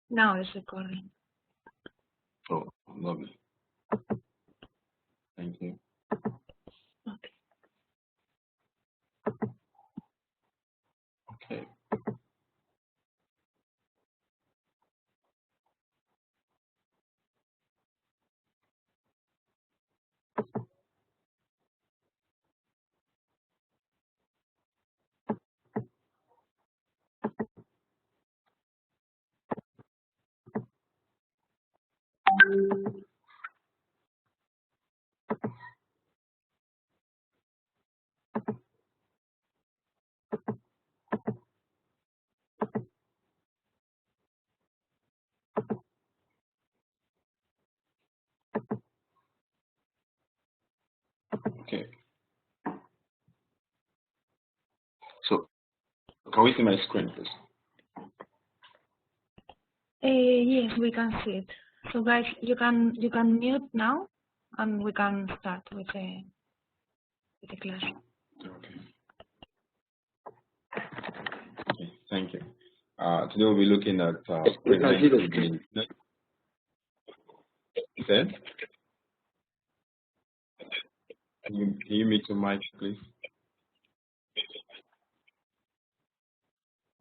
Now it's recording. Oh, lovely. Thank you. Okay. Okay. Okay. So, can we see my screen, please? Yes, we can see it. So guys, you can mute now, and we can start with the class. Okay. Okay. Thank you. Today we'll be looking at preventive maintenance. Then, can you mute your mic, please?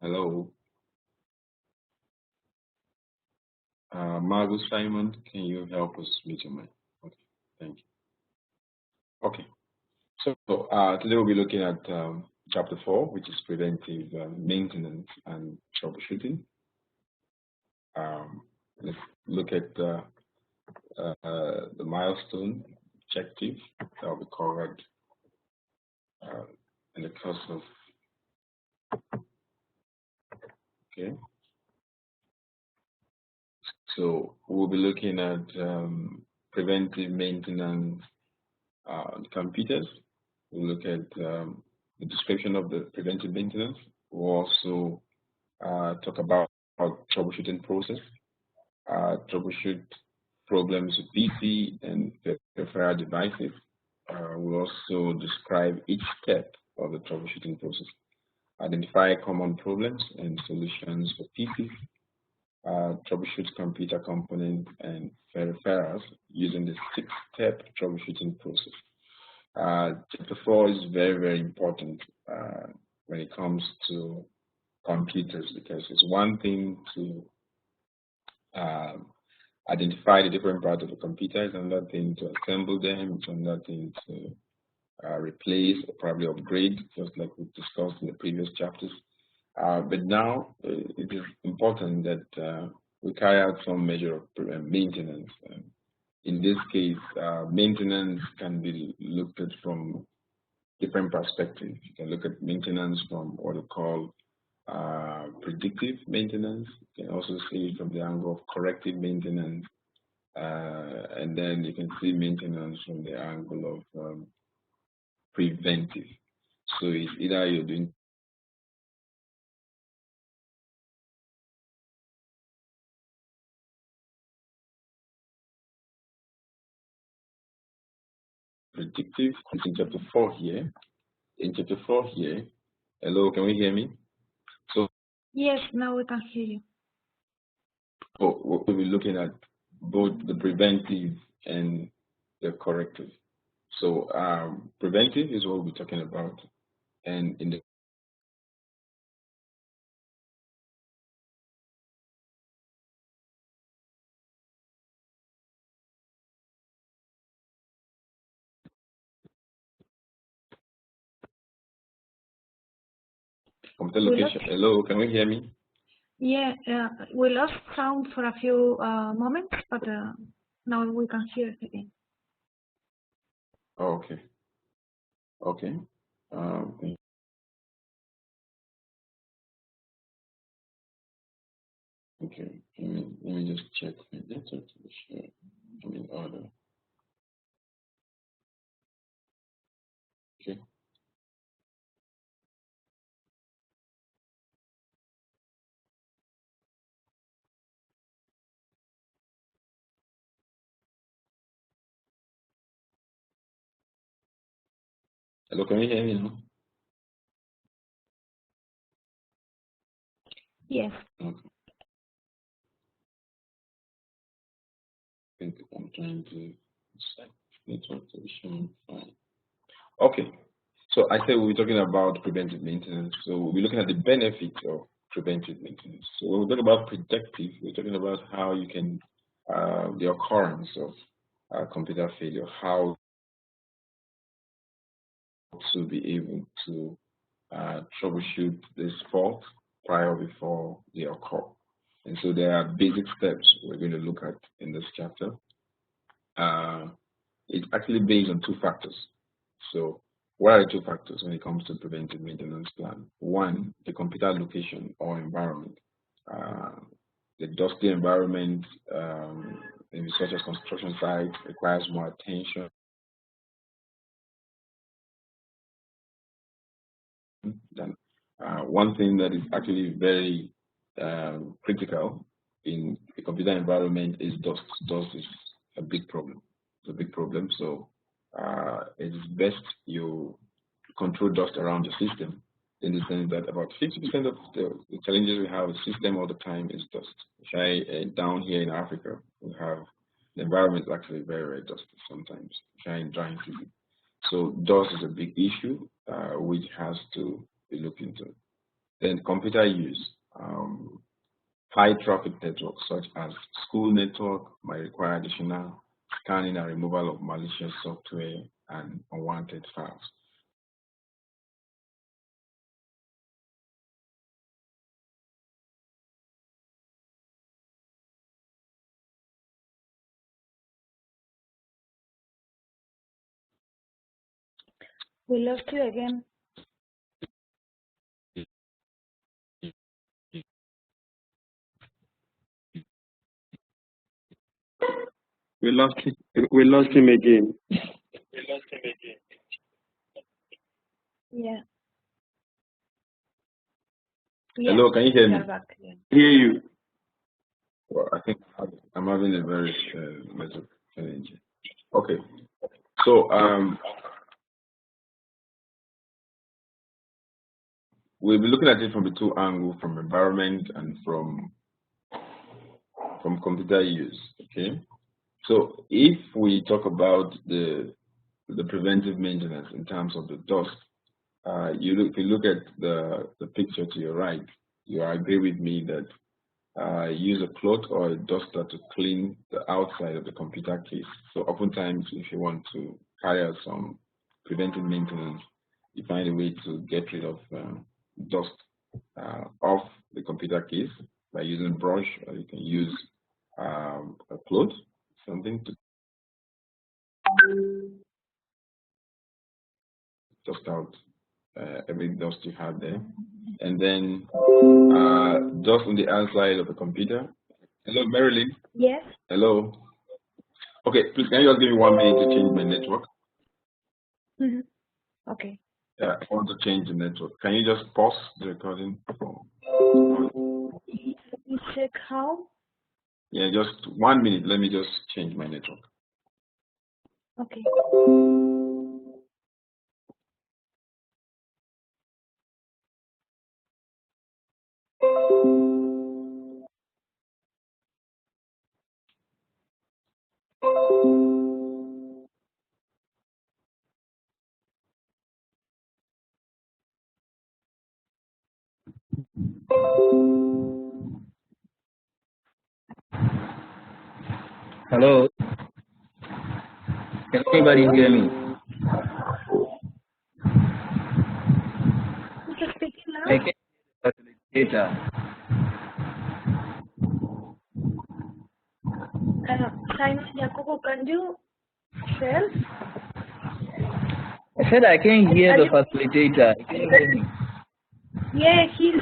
Hello. Margot Simon, can you help us mute your mic? Okay. Thank you. Okay. So, today we'll be looking at chapter 4, which is preventive maintenance and troubleshooting. Let's look at the milestone objective that will be covered in the course of, okay. So we'll be looking at preventive maintenance on computers. We'll look at the description of the preventive maintenance. We'll also talk about troubleshooting process, troubleshoot problems with PC and peripheral devices. We'll also describe each step of the troubleshooting process, identify common problems and solutions for PCs, troubleshoot computer components and peripherals using the 6-step troubleshooting process. Chapter 4 is very, very important when it comes to computers, because it's one thing to identify the different parts of the computer, it's another thing to assemble them, it's another thing to replace or probably upgrade, just like we discussed in the previous chapters. But now it is important that we carry out some measure of maintenance. In this case, maintenance can be looked at from different perspectives. You can look at maintenance from what we call predictive maintenance. You can also see it from the angle of corrective maintenance. And then you can see maintenance from the angle of preventive. So it's either you're doing predictive. It's in chapter 4 here. In chapter 4 here, hello, can we hear me? So Yes, now we can hear you. we'll be looking at both the preventive and the corrective. So preventive is what we're talking about, and in the computer location. Hello, can we hear me? Yeah, we lost sound for a few moments, but now we can hear it again. Oh, okay. Okay. Okay. Let me just check my network to be sure I'm in order. Okay. Hello, can you hear me now? Yes. Okay. think I'm trying to set network to be shown fine. Okay. So I said we'll be talking about preventive maintenance. So we'll be looking at the benefits of preventive maintenance. So when we talk about predictive, we're talking about how you can, the occurrence of computer failure, how to be able to troubleshoot this fault before they occur. And so there are basic steps we're going to look at in this chapter. It's actually based on two factors. So what are the two factors when it comes to preventive maintenance plan? One, the computer location or environment. The dusty environment, maybe such as construction sites, requires more attention than one thing that is actually very critical in a computer environment is dust. Dust is a big problem. It's a big problem. So it is best you control dust around the system, in the sense that about 50% of the challenges we have with the system all the time is dust. Down here in Africa, we have the environment is actually very, very dusty sometimes, in drying season. So dust is a big issue which has to be looked into. Then computer use. High traffic networks such as school network might require additional scanning and removal of malicious software and unwanted files. We lost you again. We lost him. We lost him again. Yeah. Hello, can you hear me? Hear you. Well, I think I'm having a very network challenge. Okay, so we'll be looking at it from the two angles, from environment and from computer use. Okay, so if we talk about the preventive maintenance in terms of the dust, if you look at the picture to your right, you agree with me that use a cloth or a duster to clean the outside of the computer case. So oftentimes, if you want to carry out some preventive maintenance, you find a way to get rid of dust off the computer case by using brush, or you can use a cloth, something to dust out every dust you have there. And then dust on the outside of the computer. Hello, Marilyn? Yes. Hello? Okay, please, can you just give me 1 minute to change my network? Okay. Yeah, I want to change the network. Can you just pause the recording? Let me check how. Yeah, just 1 minute. Let me just change my network. Okay. Hello, can anybody hear me? Who's speaking now? I can facilitator. Simon Jacobo, can you share? I said I can hear the facilitator. Can you hear me? Yeah, he's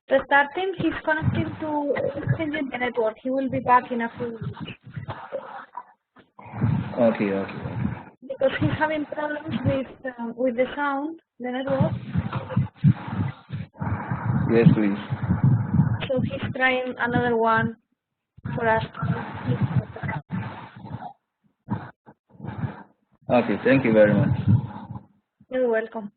restarting. He's connecting to changing the network. He will be back in a few minutes. Okay. Because he's having problems with the sound, the network. Yes, please. So he's trying another one for us. Okay, thank you very much. You're welcome.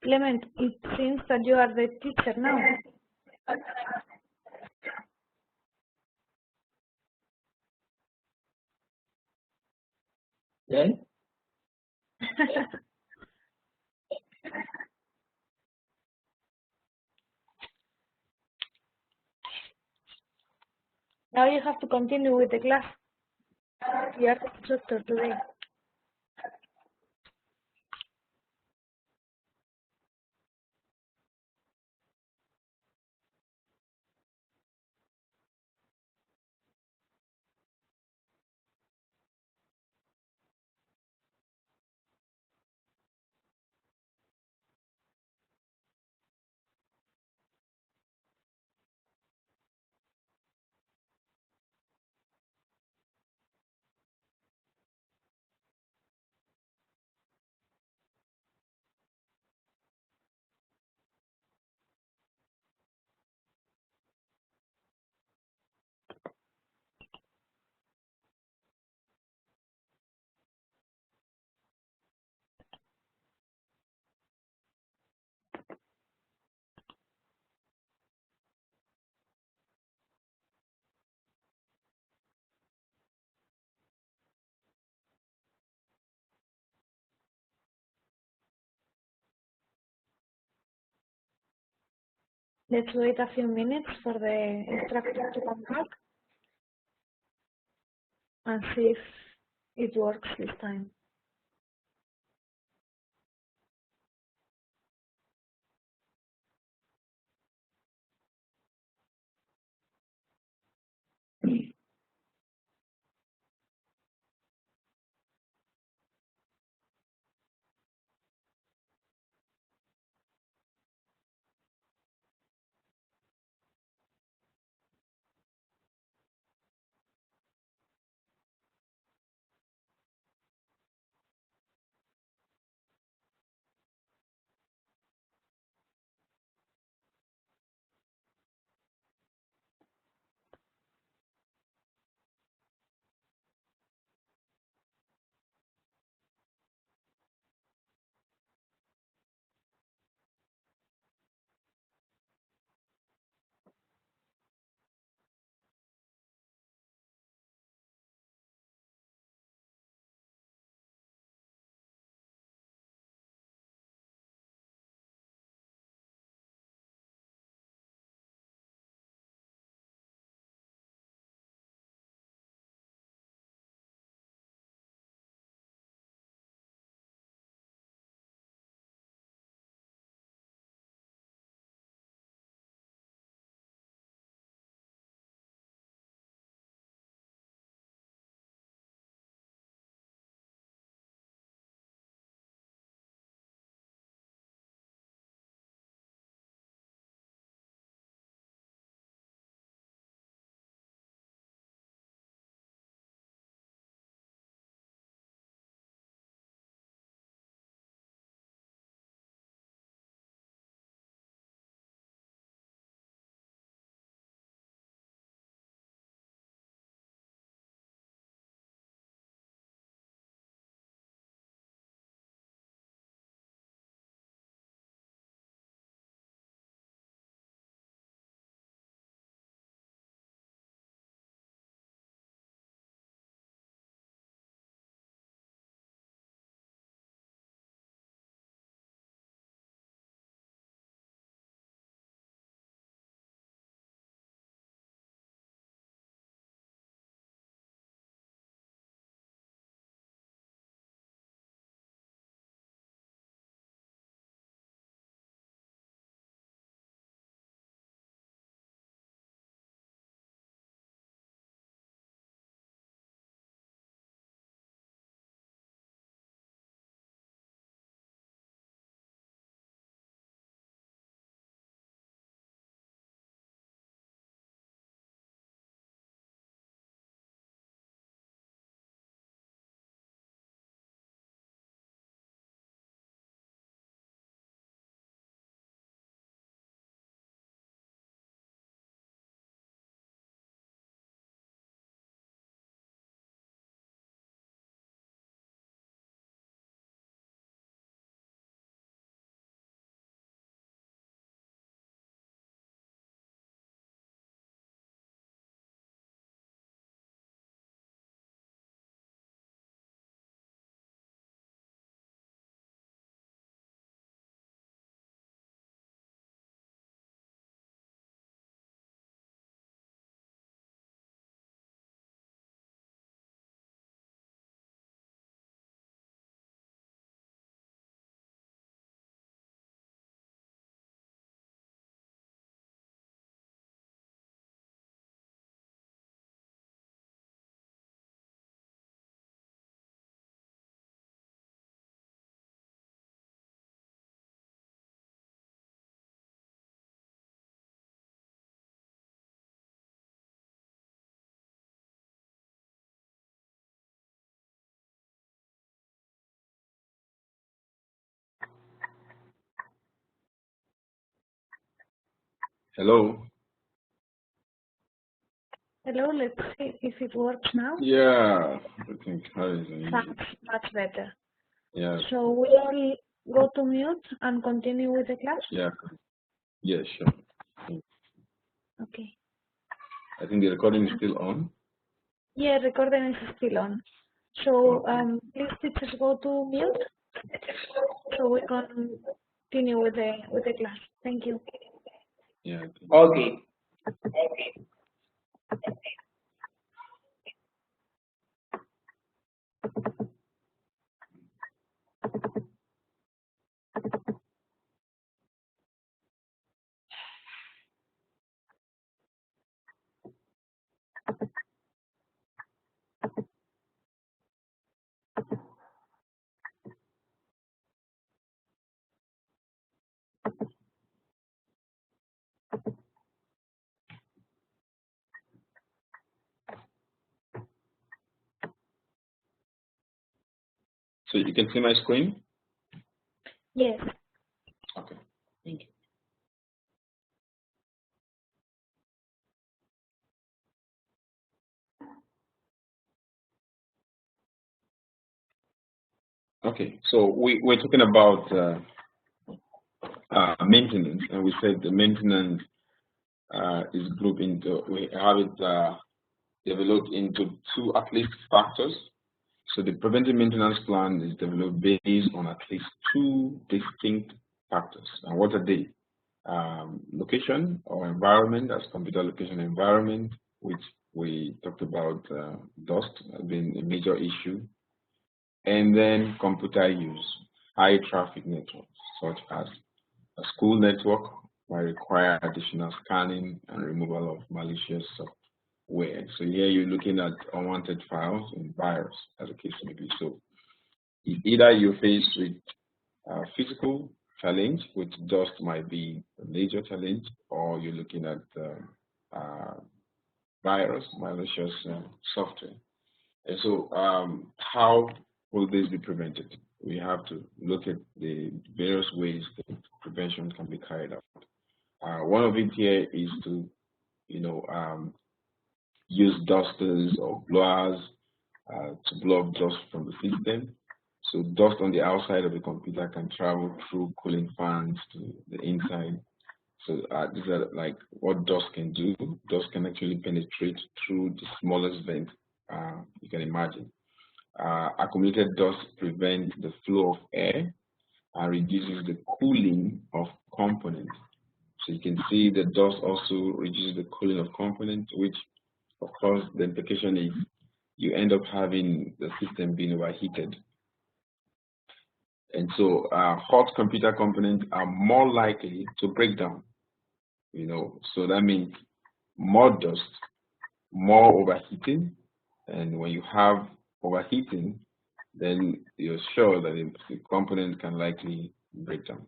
Clement, it seems that you are the teacher now. Then? Now you have to continue with the class. You are the instructor today. Let's wait a few minutes for the instructor to come back and see if it works this time. Hello? Hello, let's see if it works now. Yeah, I think Harry is easy. Sounds much better. Yeah, So we all go to mute and continue with the class? yeah, yeah, sure. Okay. I think the recording is still on. Yeah, recording is still on. So please teachers go to mute so we can continue with the class. Thank you. Yeah. Okay. So you can see my screen? Yes. Okay, thank you. Okay, so we're talking about maintenance, and we said the maintenance is grouped into, we have it developed into two at least factors. So the preventive maintenance plan is developed based on at least two distinct factors. And what are they? Location or environment, as computer location environment, which we talked about dust being a major issue. And then computer use, high traffic networks, such as a school network might require additional scanning and removal of malicious software. So here you're looking at unwanted files and virus, as the case may be. So either you're faced with a physical challenge, which dust might be a major challenge, or you're looking at virus, malicious software. And so how will this be prevented? We have to look at the various ways that prevention can be carried out. One of it here is to, use dusters or blowers to blow up dust from the system. So dust on the outside of the computer can travel through cooling fans to the inside. So these are like what dust can do. Dust can actually penetrate through the smallest vent you can imagine. Accumulated dust prevents the flow of air and reduces the cooling of components. So you can see the dust also reduces the cooling of components, which of course the implication is you end up having the system being overheated. And so hot computer components are more likely to break down, so that means more dust, more overheating, and when you have overheating, then you're sure that the component can likely break down.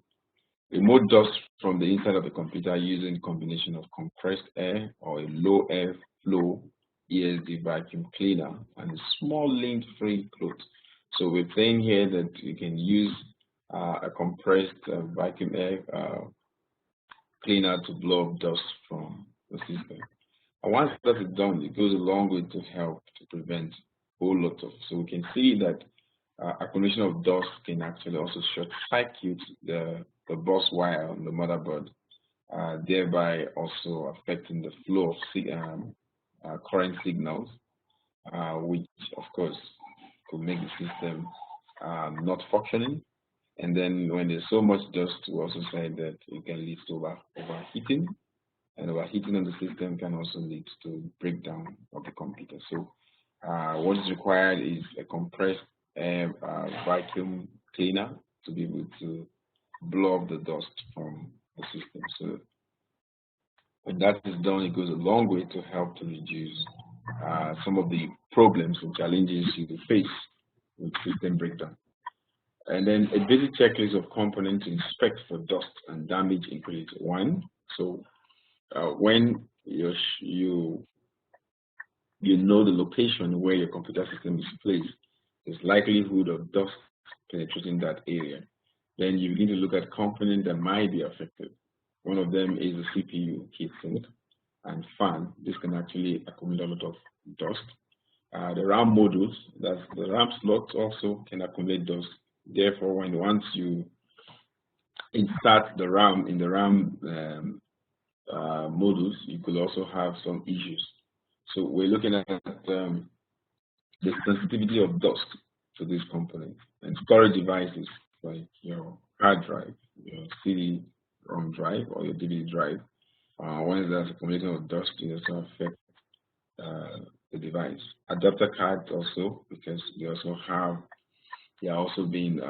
Remove dust from the inside of the computer using combination of compressed air or a low air flow ESD vacuum cleaner and a small lint-free cloth. So we're saying here that you can use a compressed vacuum air cleaner to blow up dust from the system. And once that is done, it goes a long way to help to prevent a whole lot of. So we can see that accumulation of dust can actually also short circuit the bus wire on the motherboard, thereby also affecting the flow of current signals, which of course could make the system not functioning. And then when there's so much dust, we also say that it can lead to overheating, and overheating of the system can also lead to breakdown of the computer. So what is required is a compressed air vacuum cleaner to be able to blow up the dust from the system. So when that is done, it goes a long way to help to reduce some of the problems and challenges you will face with system breakdown. And then a basic checklist of components to inspect for dust and damage includes one. So when you know the location where your computer system is placed, there's likelihood of dust penetrating that area. Then you begin to look at components that might be affected. One of them is the CPU heatsink and fan. This can actually accumulate a lot of dust. The RAM modules, that's the RAM slots, also can accumulate dust. Therefore, once you insert the RAM in the RAM modules, you could also have some issues. So we're looking at the sensitivity of dust to this component, and storage devices like your hard drive, your CD-ROM drive, or your DVD drive. When there's accumulation of dust, it also affect the device. Adapter cards also, because they are also being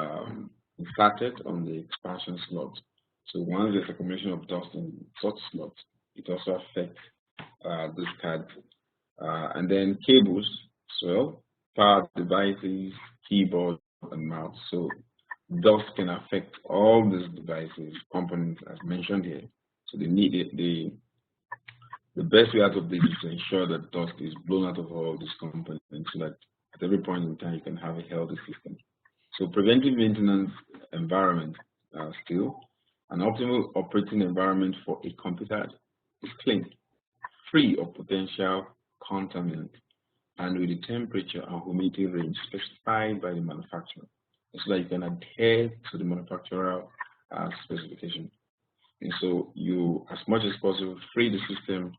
inserted on the expansion slot. So once there's accumulation of dust in such slots, it also affects this card. And then cables as well, power devices, keyboard, and mouse. So dust can affect all these devices, components as mentioned here. So they need the best way out of this is to ensure that dust is blown out of all these components so that at every point in time you can have a healthy system. So preventive maintenance environment still, an optimal operating environment for a computer is clean, free of potential contaminant, and with the temperature and humidity range specified by the manufacturer, so that you can adhere to the manufacturer specification. And so you, as much as possible, free the system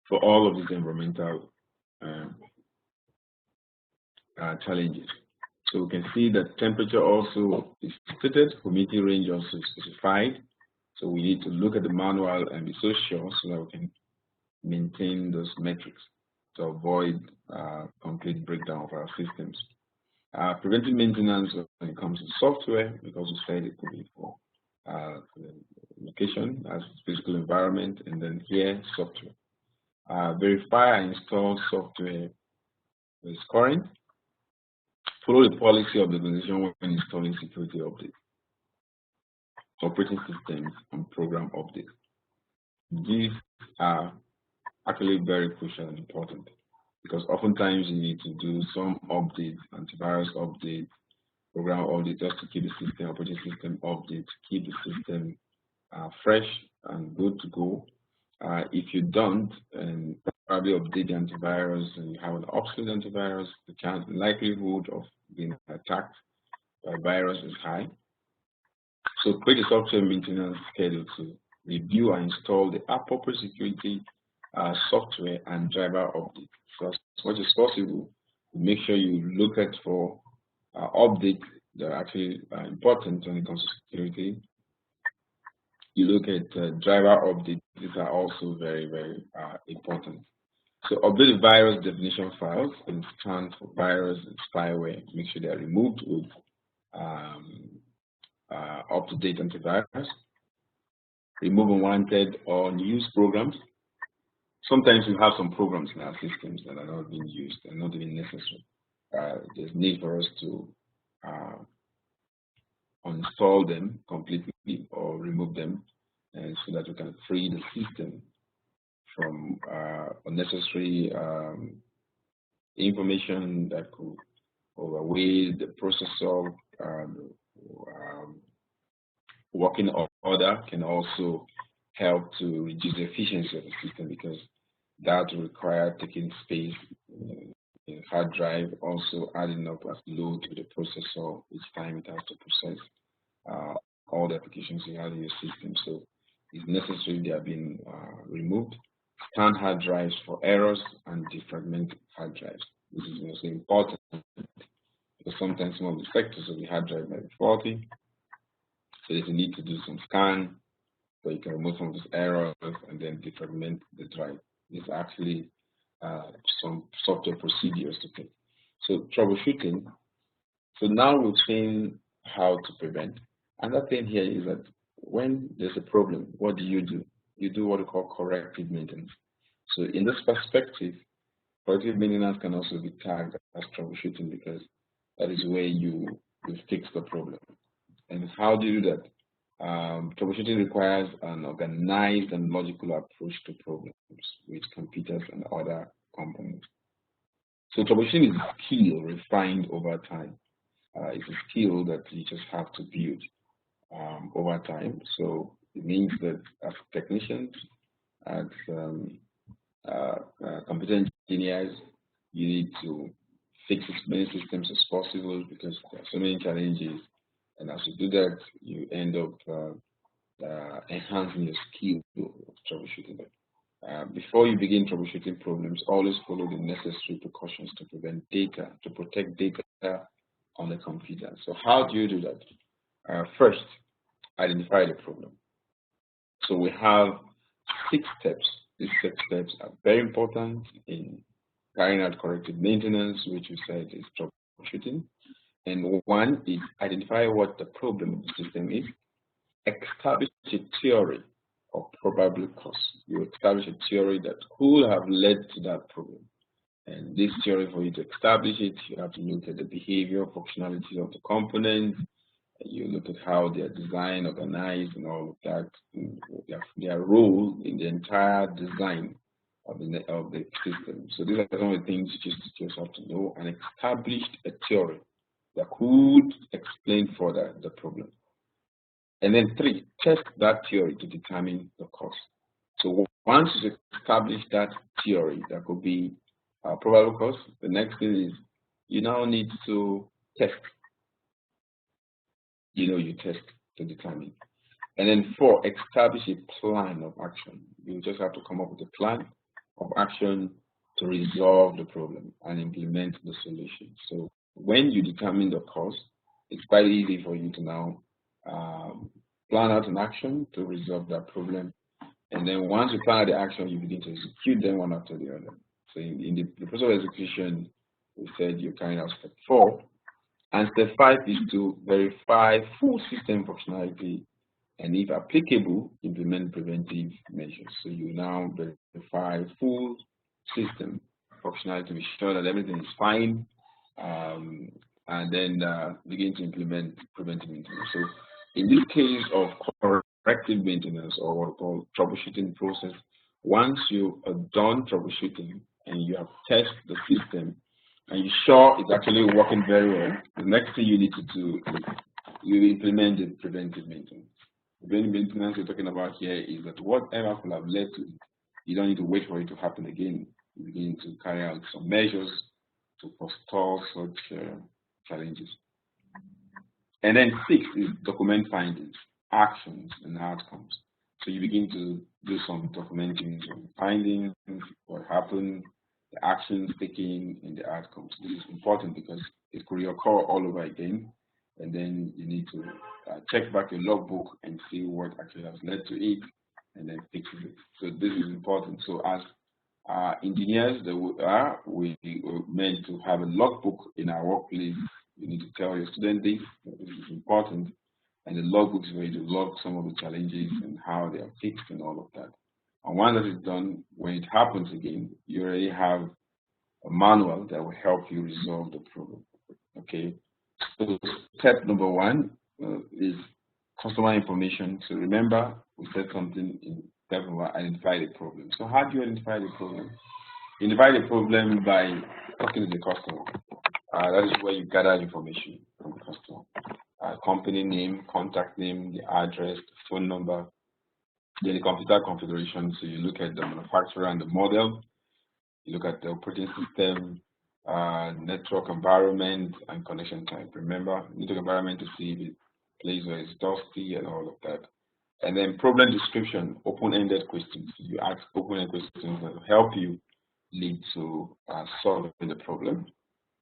for all of these environmental challenges. So we can see that temperature also is stated, humidity range also is specified. So we need to look at the manual and be so sure so that we can maintain those metrics to avoid complete breakdown of our systems. Preventive maintenance when it comes to software, because we said it could be for location as physical environment, and then here software. Verify and install software is current. Follow the policy of the organization when installing security updates, operating systems, and program updates. These are actually very crucial and important because oftentimes you need to do some updates, antivirus updates, program updates, just to keep the system, operating system updates, keep the system fresh and good to go. If you don't, and probably update the antivirus and you have an obsolete antivirus, the likelihood of being attacked by virus is high. So create a software maintenance schedule to review and install the appropriate security software and driver updates. So as much as possible, make sure you look at for updates that are actually important when it comes to security. You look at driver updates. These are also very, very important. So update the virus definition files and scan for virus and spyware. Make sure they are removed with up-to-date antivirus. Remove unwanted or unused programs. Sometimes we have some programs in our systems that are not being used and not even necessary. There's need for us to uninstall them completely or remove them, and so that we can free the system from unnecessary information that could overweigh the processor. Working order can also help to reduce the efficiency of the system because that will require taking space in hard drive, also adding up as load to the processor each time it has to process all the applications you have in your system. So it's necessary they are being removed. Scan hard drives for errors and defragment hard drives. This is also important because sometimes some of the sectors of the hard drive might be faulty. So there's a need to do some scan so you can remove some of these errors and then defragment the drive. There's actually some software procedures to take. So troubleshooting. So now we've seen how to prevent. Another thing here is that when there's a problem, what do? You do what we call corrective maintenance. So in this perspective, corrective maintenance can also be tagged as troubleshooting because that is where you fix the problem. And how do you do that? Troubleshooting requires an organized and logical approach to problems with computers and other components. So troubleshooting is a skill refined over time. It's a skill that you just have to build over time. So It means that as technicians, as computer engineers, you need to fix as many systems as possible because there are so many challenges. And as you do that, you end up enhancing your skill of troubleshooting. Before you begin troubleshooting problems, always follow the necessary precautions to protect data on the computer. So how do you do that? First, identify the problem. So we have 6 steps. These 6 steps are very important in carrying out corrective maintenance, which we said is troubleshooting. And one is identify what the problem of the system is, establish a theory of probable cause. You establish a theory that could have led to that problem. And this theory, for you to establish it, you have to look at the behavior, functionality of the components. You look at how they are designed, organized, and all of that, their role in the entire design of the system. So these are some of the things you just have to know and establish a theory that could explain further the problem. And then 3, test that theory to determine the cause. So once you establish that theory, that could be a probable cause, the next thing is you now need to test. You test to determine. And then 4, establish a plan of action. You just have to come up with a plan of action to resolve the problem and implement the solution. So when you determine the cause, it's quite easy for you to now plan out an action to resolve that problem. And then once you plan out the action, you begin to execute them one after the other. So in the process of execution, we said you're carrying out step 4. And step 5 is to verify full system functionality and, if applicable, implement preventive measures. So you now verify full system functionality to be sure that everything is fine, and then begin to implement preventive maintenance. So in this case of corrective maintenance, or what we call troubleshooting process, once you are done troubleshooting and you have tested the system and you're sure it's actually working very well, the next thing you need to do is you implement the preventive maintenance. The preventive maintenance we're talking about here is that whatever could have led to it, you don't need to wait for it to happen again. You begin to carry out some measures to forestall such challenges. And then 6 is document findings, actions, and outcomes. So you begin to do some documenting of findings, what happened, the actions taken, and the outcomes. This is important because it could reoccur all over again, and then you need to check back your logbook and see what actually has led to it, and then fix it. So this is important. So as engineers that we are meant to have a logbook in our workplace. You need to tell your student this is important, and the logbook is where you log some of the challenges and how they are fixed and all of that. And once that is done, when it happens again, you already have a manual that will help you resolve the problem. Okay, so step number 1 is customer information. So remember, we said something in step 1, identify the problem. So how do you identify the problem? You identify the problem by talking to the customer. That is where you gather information from the customer. Company name, contact name, the address, the phone number, then the computer configuration. So you look at the manufacturer and the model. You look at the operating system, network environment, and connection type. Remember, network environment to see if it's a place where it's dusty and all of that. And then problem description, open-ended questions. You ask open-ended questions that will help you lead to solving the problem.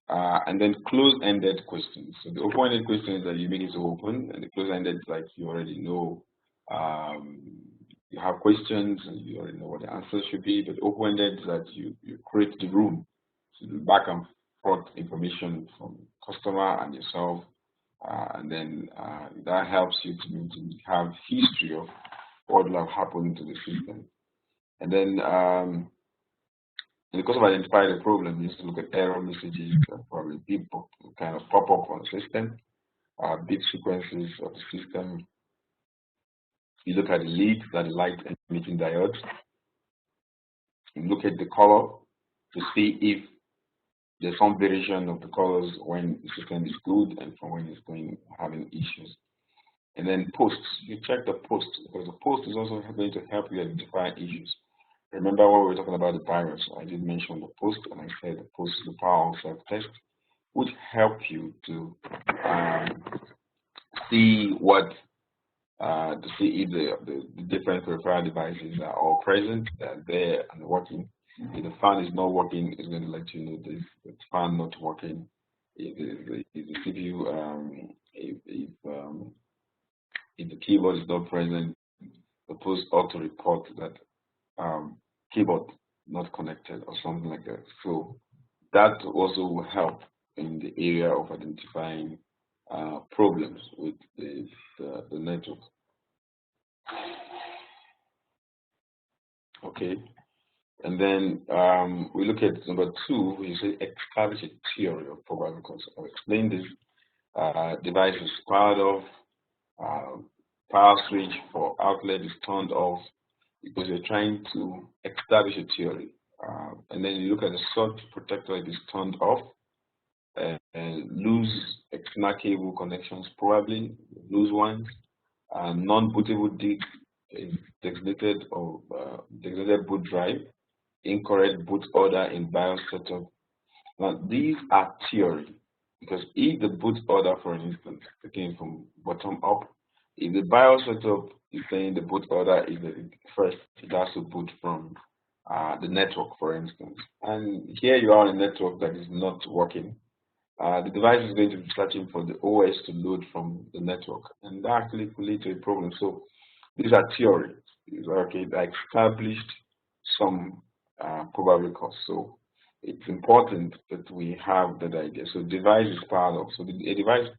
And then close-ended questions. So the open-ended questions that you make it open, and the close-ended, like you already know, you have questions and you already know what the answers should be. But open-ended is that you create the room, so the back and forth information from customer and yourself, and then that helps you to have history of what will have happened to the system. And then because of identifying the problem, you need to look at error messages and probably beep kind of pop up on the system, bit sequences of the system. You look at the lead, that is light emitting diodes. You look at the color to see if there's some variation of the colors when the system is good and from when it's having issues. And then posts, you check the post, because the post is also going to help you identify issues. Remember when we were talking about the virus, I did mention the post, and I said the post is the power of self-test, which help you to see what to see if the different peripheral devices are all present, they're there and working. If the fan is not working, it's going to let you know this. The fan not working. If the CPU, if the keyboard is not present, the post ought to report that keyboard not connected or something like that. So that also will help in the area of identifying problems with the network. Okay, and then we look at number 2, we say establish a theory of probable cause. I'll explain this. Device is powered off, power switch for outlet is turned off, because you're trying to establish a theory. And then you look at the surge protector, it is turned off. Loose external cable connections, probably loose ones. Non-bootable disk is designated or designated boot drive. Incorrect boot order in BIOS setup. Now these are theory, because if the boot order, for instance, taken from bottom up, if the BIOS setup is saying the boot order is first, it has to boot from the network, for instance, and here you are on a network that is not working. The device is going to be searching for the OS to load from the network, and that actually could lead to a problem. So these are theories. Okay, that established some probable cause. So it's important that we have that idea. So device is powered off. So a device,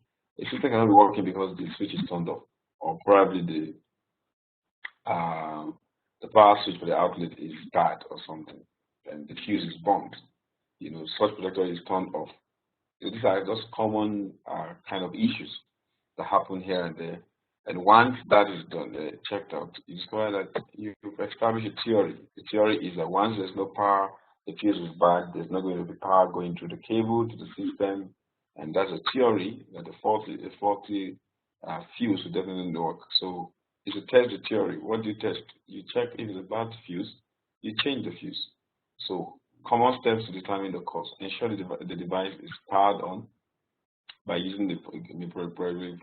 a system cannot be working because the switch is turned off, or probably the power switch for the outlet is bad or something, and the fuse is burnt. Surge protector is turned off. These are just common kind of issues that happen here and there. And once that is done, checked out, you discover that you've established a theory. The theory is that once there's no power, the fuse is bad, there's not going to be power going through the cable to the system. And that's a theory that the faulty fuse will definitely work. So if you test the theory, what do you test? You check if it's a bad fuse, you change the fuse. So common steps to determine the cause. Ensure the device is powered on by using the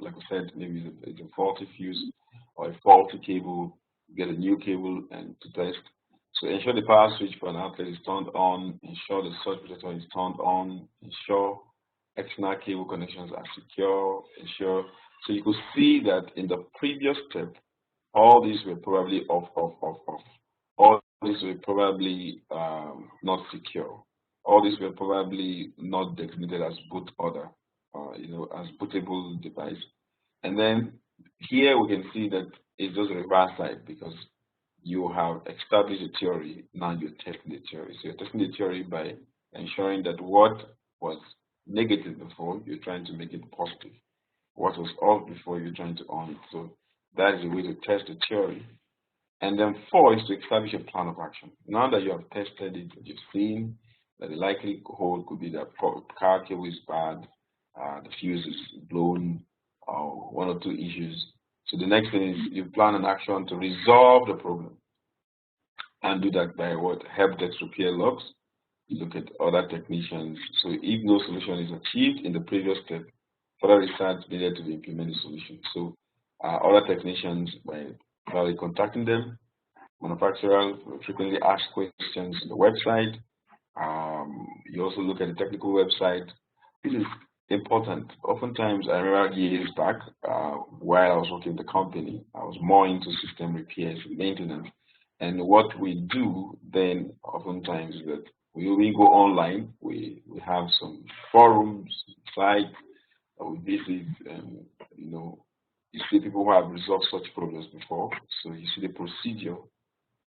like I said, maybe it's a faulty fuse or a faulty cable. Get a new cable and to test. So ensure the power switch for an outlet is turned on. Ensure the surge protector is turned on. Ensure external cable connections are secure. Ensure. So you could see that in the previous step, all these were probably off. All these were probably not secure. All these were probably not designated as boot order, as bootable device. And then here we can see that it's just a reverse side, because you have established a theory, now you're testing the theory. So you're testing the theory by ensuring that what was negative before, you're trying to make it positive. What was off before, you're trying to on it. So that is a way to test the theory. And then 4 is to establish a plan of action. Now that you have tested it, you've seen that the likelihood could be that car cable is bad, the fuse is blown, or 1 or 2 issues. So the next thing is you plan an action to resolve the problem. And do that by what? Help desk repair logs. You look at other technicians. So if no solution is achieved in the previous step, further research needed to be implemented solution. So other technicians, by contacting them, manufacturers frequently ask questions on the website. You also look at the technical website. This is important. Oftentimes, I remember years back, while I was working in the company, I was more into system repairs and maintenance. And what we do then, oftentimes, is that we go online. We have some forums, sites that we visit, and you see people who have resolved such problems before. So you see the procedure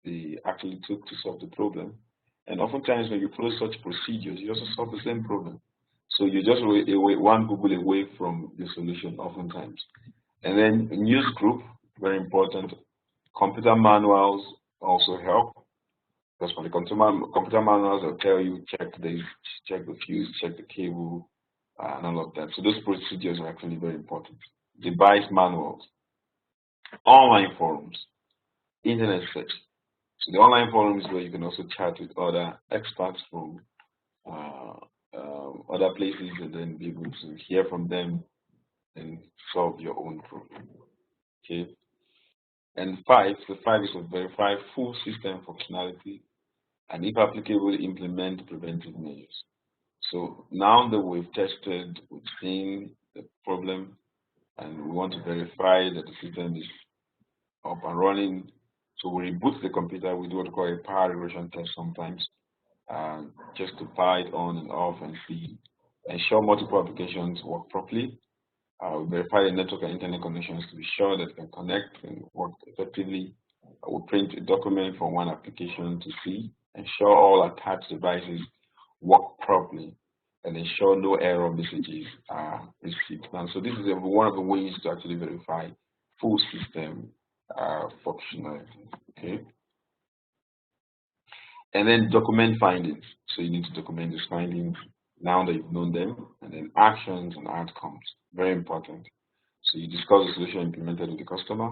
they actually took to solve the problem. And oftentimes when you follow such procedures, you also solve the same problem. So you're just one Google away from the solution oftentimes. And then news group, very important. Computer manuals also help. Because for the computer manuals, they'll tell you check this, check the fuse, check the cable, and all of that. So those procedures are actually very important. Device manuals. online forums, internet search. So the online forums where you can also chat with other experts from other places and then be able to hear from them and solve your own problem. Okay. And the five is to verify full system functionality and if applicable, implement preventive measures. So now that we've tested, we've seen the problem, and we want to verify that the system is up and running. So we reboot the computer. We do what we call a power regression test sometimes, just to power it on and off and see, ensure multiple applications work properly. We verify the network and internet connections to be sure that it can connect and work effectively. We print a document from one application to see, ensure all attached devices work properly, and ensure no error messages are received. And so this is one of the ways to actually verify full system functionality. Okay, and then document findings. So you need to document these findings now that you've known them, and then actions and outcomes. Very important. So you discuss the solution implemented with the customer,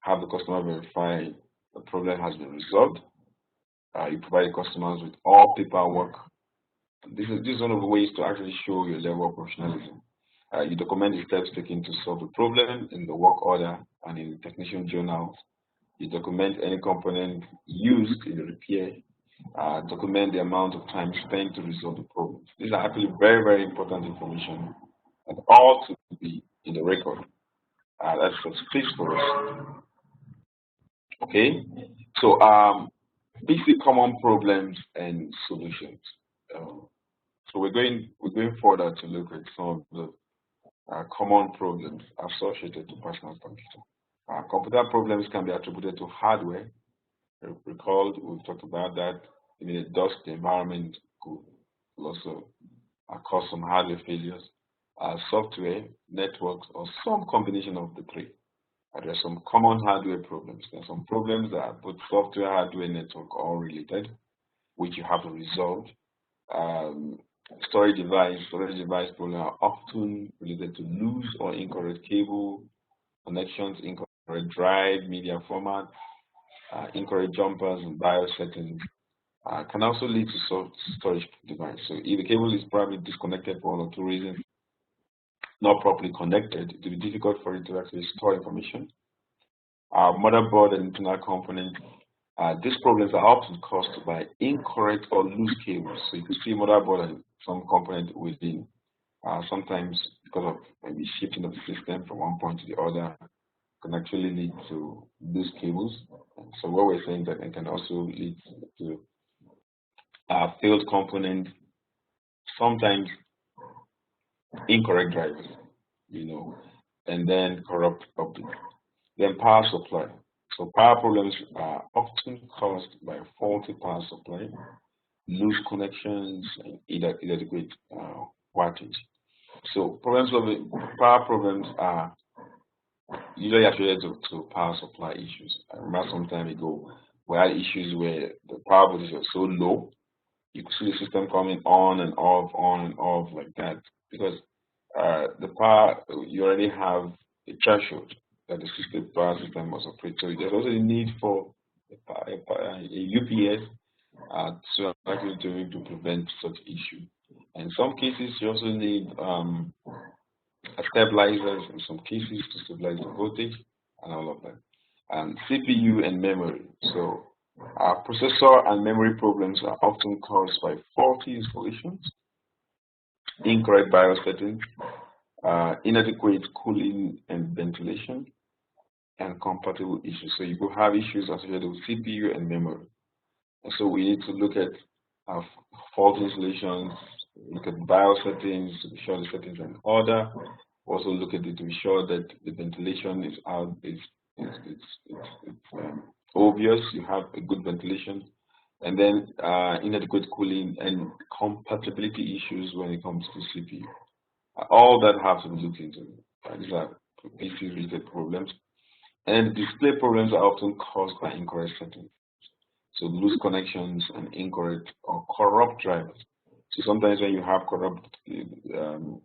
have the customer verify the problem has been resolved. You provide the customers with all paperwork. This is one of the ways to actually show your level of professionalism. You document the steps taken to solve the problem in the work order and in the technician journals. You document any component used in the repair. Document the amount of time spent to resolve the problem. These are actually very, very important information and all to be in the record. That's what speaks for us. Okay, so basic common problems and solutions. So we're going further to look at some of the common problems associated to personal computer. Computer problems can be attributed to hardware. Recall we've talked about that. In a dust environment could also cause some hardware failures. Software, networks, or some combination of the three. There are some common hardware problems. There are some problems that are both software, hardware, network all related, which you have to resolve. Storage device problems are often related to loose or incorrect cable connections, incorrect drive, media format, incorrect jumpers and BIOS settings. Can also lead to storage device. So if the cable is probably disconnected for one or two reasons, not properly connected, it will be difficult for it to actually store information. Motherboard and internal components. These problems are often caused by incorrect or loose cables. So you can see motherboard and some component within. Sometimes because of maybe shifting of the system from one point to the other, can actually lead to loose cables. And so what we're saying that it can also lead to failed component, sometimes incorrect drivers, and then corrupt updates. Then power supply. So power problems are often caused by faulty power supply, loose connections, and inadequate wattage. So power problems are usually attributed to power supply issues. I remember some time ago we had issues where the power voltage was so low, you could see the system coming on and off like that because the power, you already have a threshold that the power system must operate. So there's also a need for a UPS to actually to prevent such issue. In some cases, you also need stabilizers in some cases to stabilize the voltage and all of that. And CPU and memory. So processor and memory problems are often caused by faulty installations, incorrect BIOS settings, inadequate cooling and ventilation, and compatible issues. So you could have issues associated with CPU and memory. And so we need to look at fault installations, look at BIOS settings to be sure the settings are in order. Also look at it to be sure that the ventilation is out, it's obvious, you have a good ventilation. And then inadequate cooling and compatibility issues when it comes to CPU. All that have to be looked into. These are PC related problems. And display problems are often caused by incorrect settings. So loose connections and incorrect or corrupt drivers. So sometimes when you have corrupt, when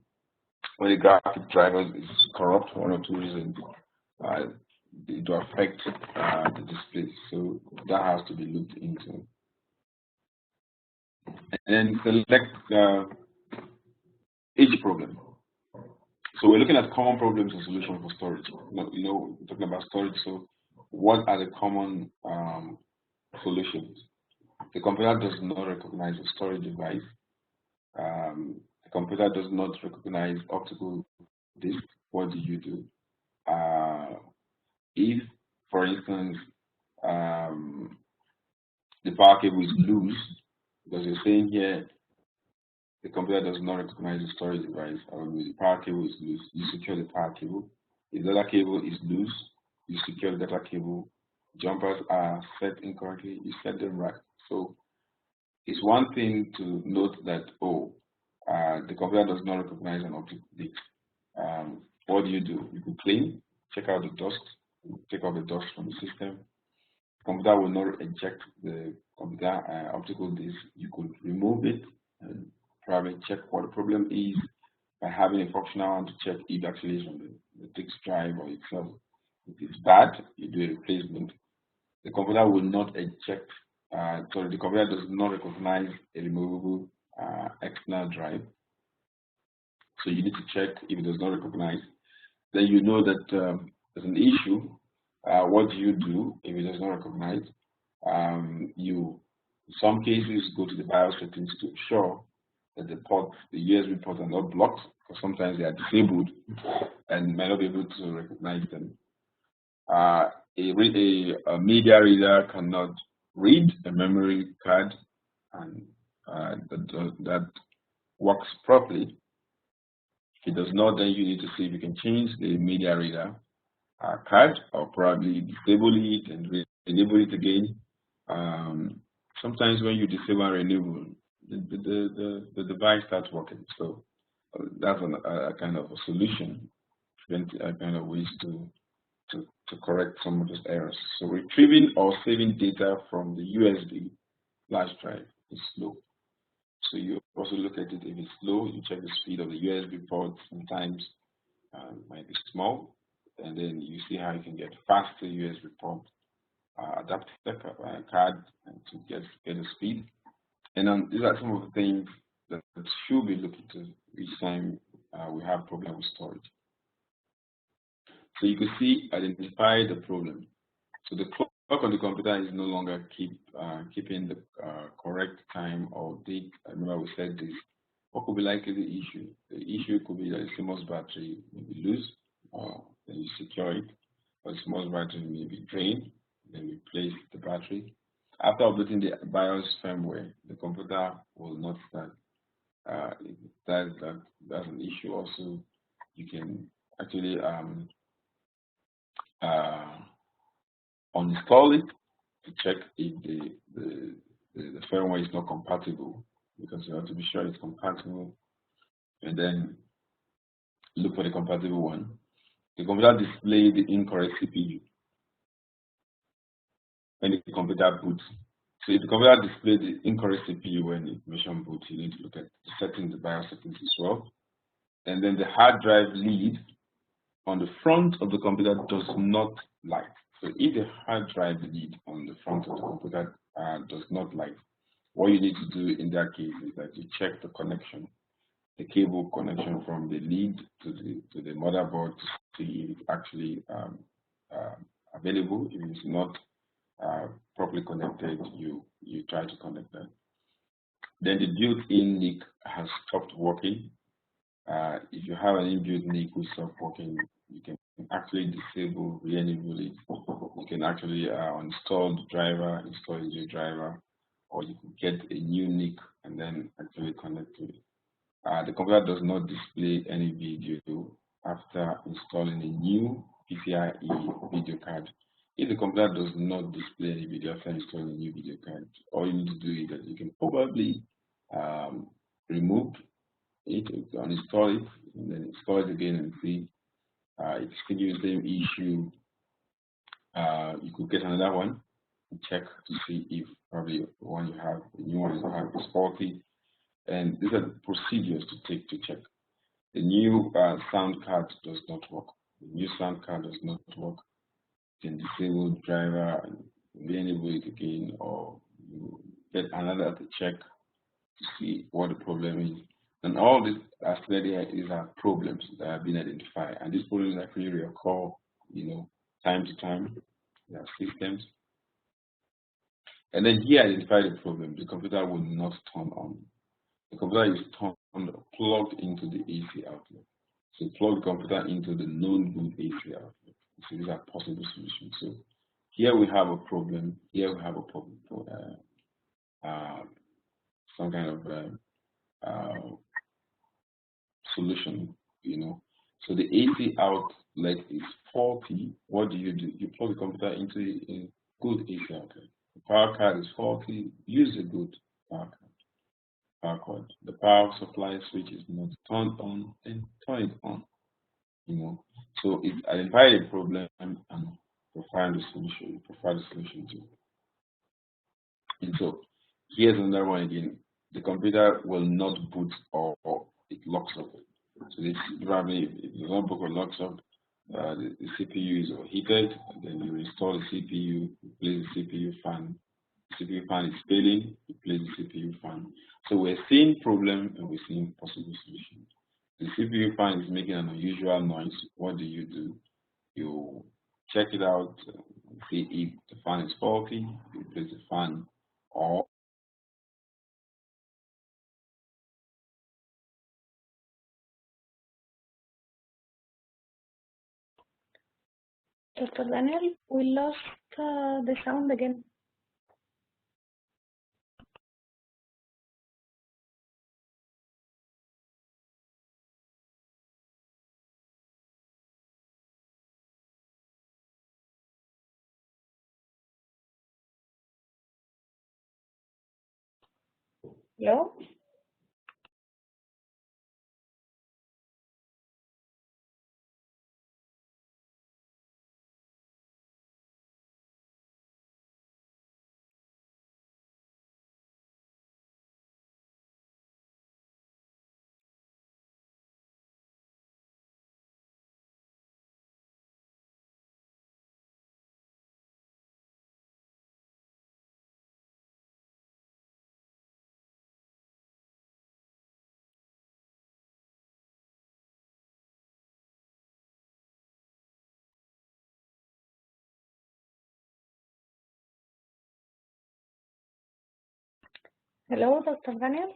the graphic driver is corrupt for one or two reasons, it will affect the display. So that has to be looked into. And then select each problem. So we're looking at common problems and solutions for storage. We're talking about storage. So what are the common solutions? The computer does not recognize a storage device. The computer does not recognize optical disk. What do you do? If, for instance, the power cable is loose, because you're saying here the computer does not recognize the storage device, or the power cable is loose, you secure the power cable. If the data cable is loose, you secure the data cable. Jumpers are set incorrectly, you set them right. So it's one thing to note that, the computer does not recognize an optical disk. What do? You could clean, check out the dust, take off the dust from the system. The computer will not eject the computer optical disk. You could remove it and probably check what the problem is by having a functional one to check if actually is on the disk drive or itself. If it's bad, you do a replacement. The computer will not eject, the computer does not recognize a removable external drive. So you need to check if it does not recognize. Then you know that there's an issue. What do you do if it does not recognize? You, in some cases, go to the BIOS settings to ensure that the USB ports are not blocked, because sometimes they are disabled and might not be able to recognize them. A media reader cannot read a memory card, and that works properly. If it does not, then you need to see if you can change the media reader card, or probably disable it and enable it again. Sometimes when you disable and enable, the device starts working. So that's a kind of a solution, a kind of ways to correct some of those errors. So retrieving or saving data from the USB flash drive is slow. So you also look at it. If it's slow, you check the speed of the USB port. Sometimes might be small, and then you see how you can get faster USB port adapter card to get the speed. And these are some of the things that should be looked into each time we have problem with storage. So you can see, identify the problem. So the clock on the computer is no longer keeping the correct time or date. I remember we said this. What could be likely the issue? The issue could be that the CMOS battery may be loose, then you secure it, or the CMOS battery may be drained, then replace the battery. After updating the BIOS firmware, the computer will not start. That's an issue also. You can actually uninstall it to check if the firmware is not compatible, because you have to be sure it's compatible, and then look for the compatible one. The computer displays the incorrect CPU when the computer boots. So if the computer displays the incorrect CPU when the information boots, you need to look at the settings, the BIOS settings as well. And then the hard drive lead on the front of the computer does not light. So if the hard drive lead on the front of the computer does not light, what you need to do in that case is that you check the connection, the cable connection from the lead to the motherboard to see if it's actually available. If it's not properly connected, you try to connect that. Then the built-in NIC has stopped working. If you have an inbuilt NIC which stops working, you can actually disable, re-enable it. You can actually uninstall the driver, install a new driver, or you can get a new NIC and then actually connect to it. The computer does not display any video after installing a new PCIe video card. If the computer does not display any video after installing a new video card, all you need to do is that you can probably remove it, uninstall it, and then install it again and see if it's still the same issue. You could get another one and check to see if probably the one you have, the new one you have, is faulty. And these are the procedures to take to check. The new sound card does not work. The new sound card does not work. can disable the driver and re-enable it again, or you get another to check to see what the problem is. And all this, as clearly, these are problems that have been identified, and these problems actually recur, time to time. There are systems, and then here identify the problem. The computer will not turn on. The computer is plugged into the AC outlet. So plug the computer into the known good AC outlet. So these are possible solutions. So here we have a problem. Here we have a problem for some kind of solution. So the AC outlet is faulty. What do? You plug the computer into a good AC outlet. The power card is faulty. Use a good power cord. The power supply switch is not turned on, then turn it on. So it identify a problem and provide the solution. Provide the solution to it. And so here's another one again. The computer will not boot or it locks up. So this probably if the notebook or locks up, the CPU is overheated, then you install the CPU, replace the CPU fan. The CPU fan is failing, replace the CPU fan. So we're seeing problem and we're seeing possible solution. The CPU fan is making an unusual noise. What do? You check it out, see if the fan is faulty, you replace the fan, or Dr. Daniel, we lost the sound again. Hello? Hello, Dr. Daniel?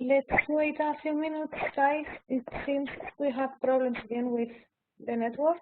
Let's wait a few minutes, guys. It seems we have problems again with the network.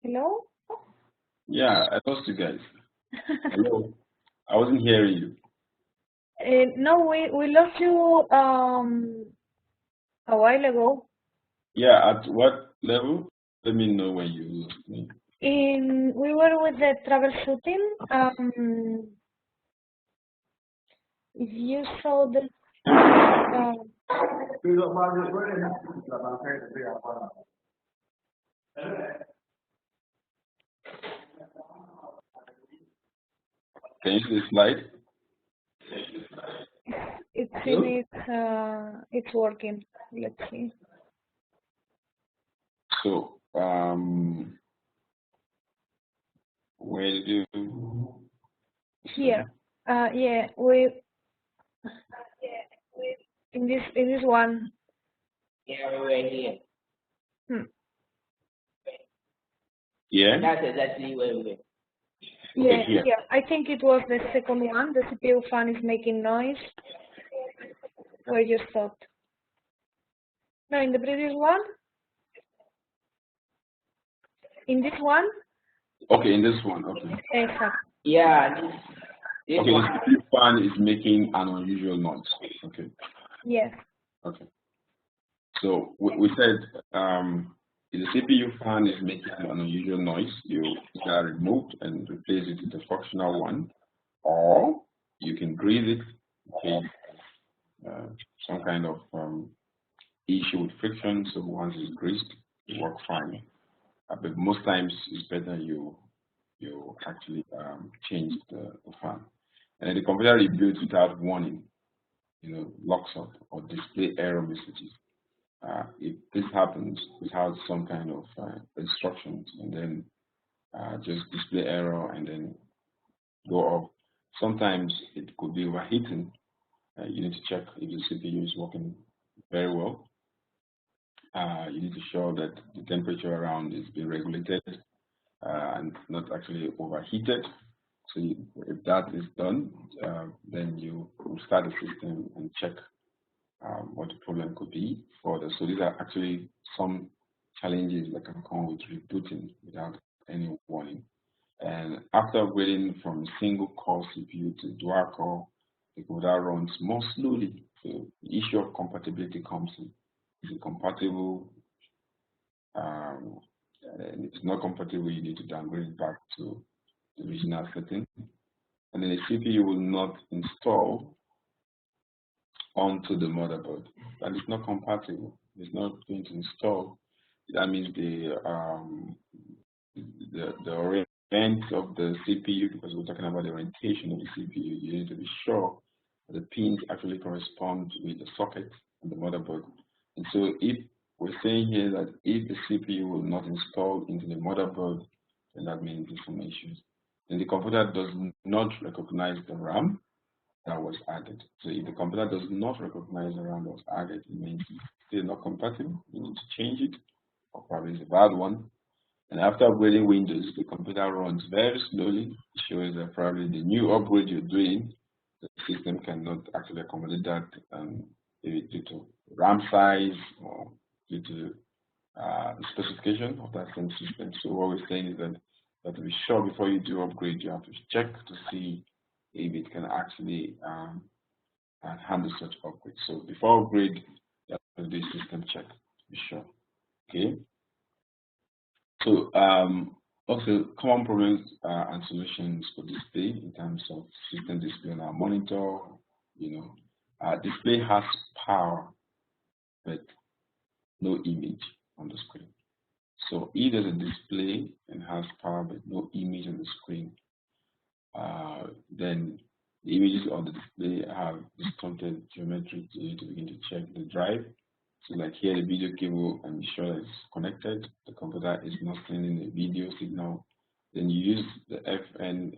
Hello? Yeah, I lost you guys. Hello, I wasn't hearing you. No, we lost you a while ago. Yeah, at what level? Let me know when you lost me. We were with the troubleshooting. If you saw the Can you see the slide? it's working. Let's see. So, where did you? Here. Yeah, we in this one. Yeah, we were here. Yeah. That's exactly where we were. Yeah, here. yeah. I think it was the second one. The CPU fan is making noise. Where you stopped? No, in the previous one. In this one. Okay, in this one. Okay. Exactly. Yeah, this Okay, one. the CPU fan is making an unusual noise. Okay. Yes. Okay. So we said if the CPU fan is making an unusual noise, you either remove and replace it with a functional one, or you can grease it in case some kind of issue with friction. So once it's greased, it works fine. But most times it's better you actually change the fan. And then the computer reboots without warning, locks up or display error messages. If this happens without some kind of instructions, and then just display error and then go off, sometimes it could be overheating. You need to check if the CPU is working very well. You need to show that the temperature around is being regulated and not actually overheated. So if that is done, then you will start the system and check what the problem could be further. So these are actually some challenges that can come with rebooting without any warning. And after upgrading from single core CPU to dual core, the computer runs more slowly. So the issue of compatibility comes in. Is it compatible? And if it's not compatible, you need to downgrade it back to the original setting. And then the CPU will not install onto the motherboard. That is not compatible. It's not going to install. That means the orient of the CPU, because we're talking about the orientation of the CPU, you need to be sure that the pins actually correspond with the socket and the motherboard. And so if we're saying here that if the CPU will not install into the motherboard, then that means there's some issues. And the computer does not recognize the RAM that was added. So if the computer does not recognize the RAM that was added, it means it's still not compatible. You need to change it, or probably it's a bad one. And after upgrading Windows, the computer runs very slowly. It shows that probably the new upgrade you're doing, the system cannot actually accommodate that maybe due to RAM size or due to the specification of that same system. So what we're saying is that to be sure before you do upgrade, you have to check to see if it can actually handle such upgrade. So before upgrade, you have to do a system check to be sure. Okay. So also common problems and solutions for display in terms of system display on our monitor. Display has power, but no image on the screen. So if there's a display and has power but no image on the screen, then the images on the display have distorted geometry. So you need to begin to check the drive. So like here, the video cable, and be sure that it's connected. The computer is not sending a video signal. Then you use the FN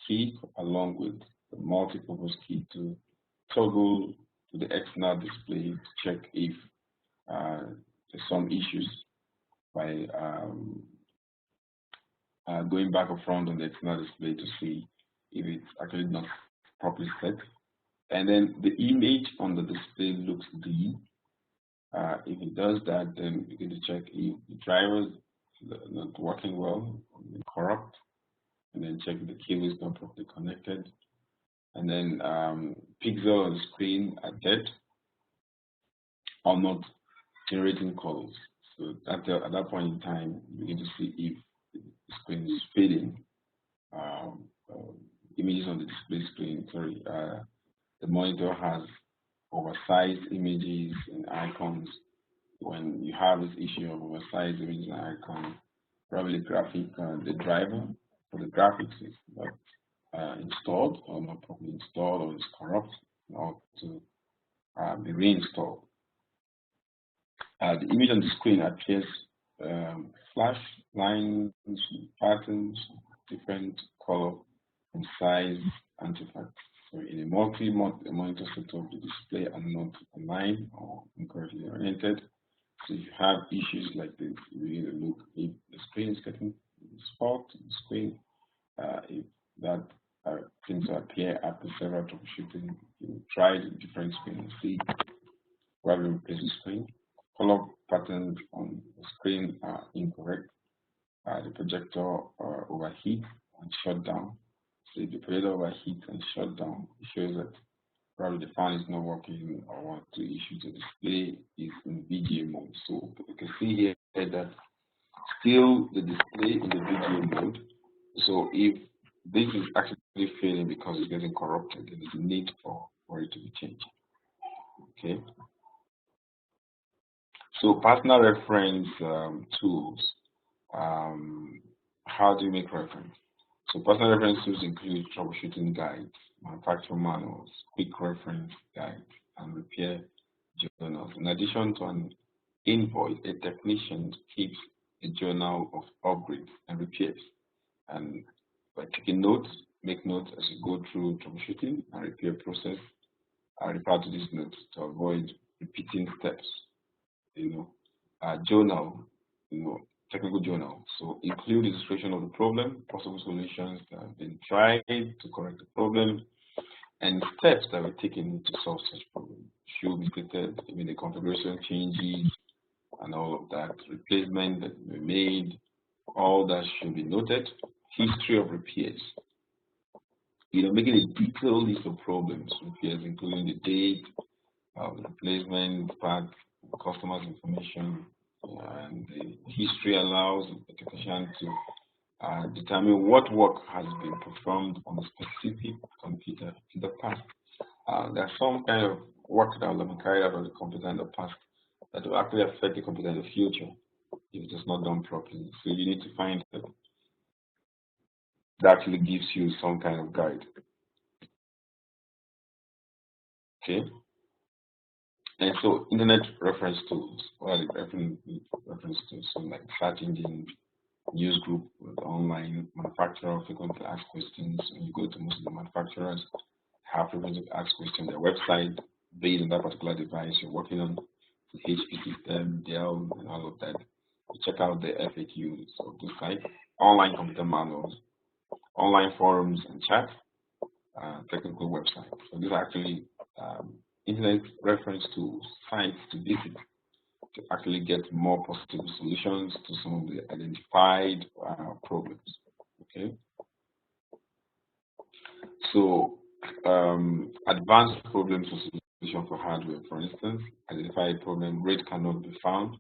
key along with the multi-purpose key to toggle to the external display to check if there's some issues by going back or front on the external display to see if it's actually not properly set. And then the image on the display looks dim. If it does that, then you get to check if the drivers not working well, corrupt, and then check the cable is not properly connected, and then pixel on the screen are dead or not generating colors. So at that point in time, you begin to see if the screen is fading. Images on the display screen, sorry, the monitor has oversized images and icons. When you have this issue of oversized images and icons, probably the driver for the graphics is not installed or not properly installed or is corrupt, or to be reinstalled. The image on the screen appears flash, lines, patterns, different color and size artifacts. So in a multi-monitor setup, the display are not aligned or incorrectly oriented. So if you have issues like this, you need to look if the screen is getting spot in the screen. If that seems to appear after several troubleshooting, you try the different screen and see where we replace the screen. Color patterns on the screen are incorrect. The projector overheats and shut down. So if the projector overheats and shut down, it shows that probably the fan is not working, or one of the issues the display is in VGA mode. So you can see here that still the display in the VGA mode. So if this is actually failing because it's getting corrupted, then there's a need for it to be changed. Okay. So personal reference tools. How do you make reference? So personal reference tools include troubleshooting guides, manufacturer manuals, quick reference guides, and repair journals. In addition to an invoice, a technician keeps a journal of upgrades and repairs. And by taking notes, make notes as you go through troubleshooting and repair process. I refer to these notes to avoid repeating steps. Journal, technical journal. So include illustration of the problem, possible solutions that have been tried to correct the problem, and steps that were taken to solve such problem. Should be stated, even the configuration changes and all of that, replacement that were made, all that should be noted. History of repairs. Making a detailed list of problems, repairs, including the date of the replacement, part, customer's information, and the history allows the technician to determine what work has been performed on a specific computer in the past. There's some kind of work that will have been carried out on the computer in the past that will actually affect the computer in the future if it is not done properly. So you need to find that actually gives you some kind of guide. Okay. And so internet reference tools, well, reference tools, so like search engine, news group, online manufacturer frequently ask questions. When you go to most of the manufacturers, have frequently ask questions on their website based on that particular device you're working on, the HP system, Dell, and all of that. You check out the FAQs of the site, online computer manuals, online forums and chat, technical websites. So these are actually internet reference tools, sites to visit to actually get more possible solutions to some of the identified problems. Okay. So advanced problem solution for hardware, for instance, identify a problem, rate cannot be found.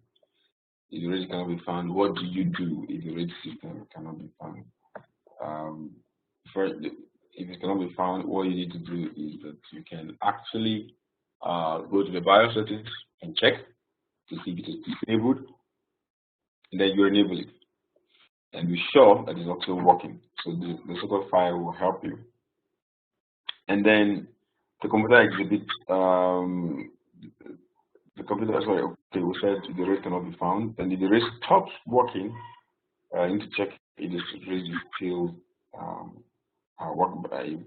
If the rate cannot be found, what do you do if the rate system cannot be found? First, if it cannot be found, what you need to do is that you can actually go to the BIOS settings and check to see if it is disabled, and then you enable it and be sure that it's also working. So the so-called file will help you. And then the computer exhibit the computer, sorry, okay, we said the rate cannot be found, and if the rate stops working, you need to check if the rate is still if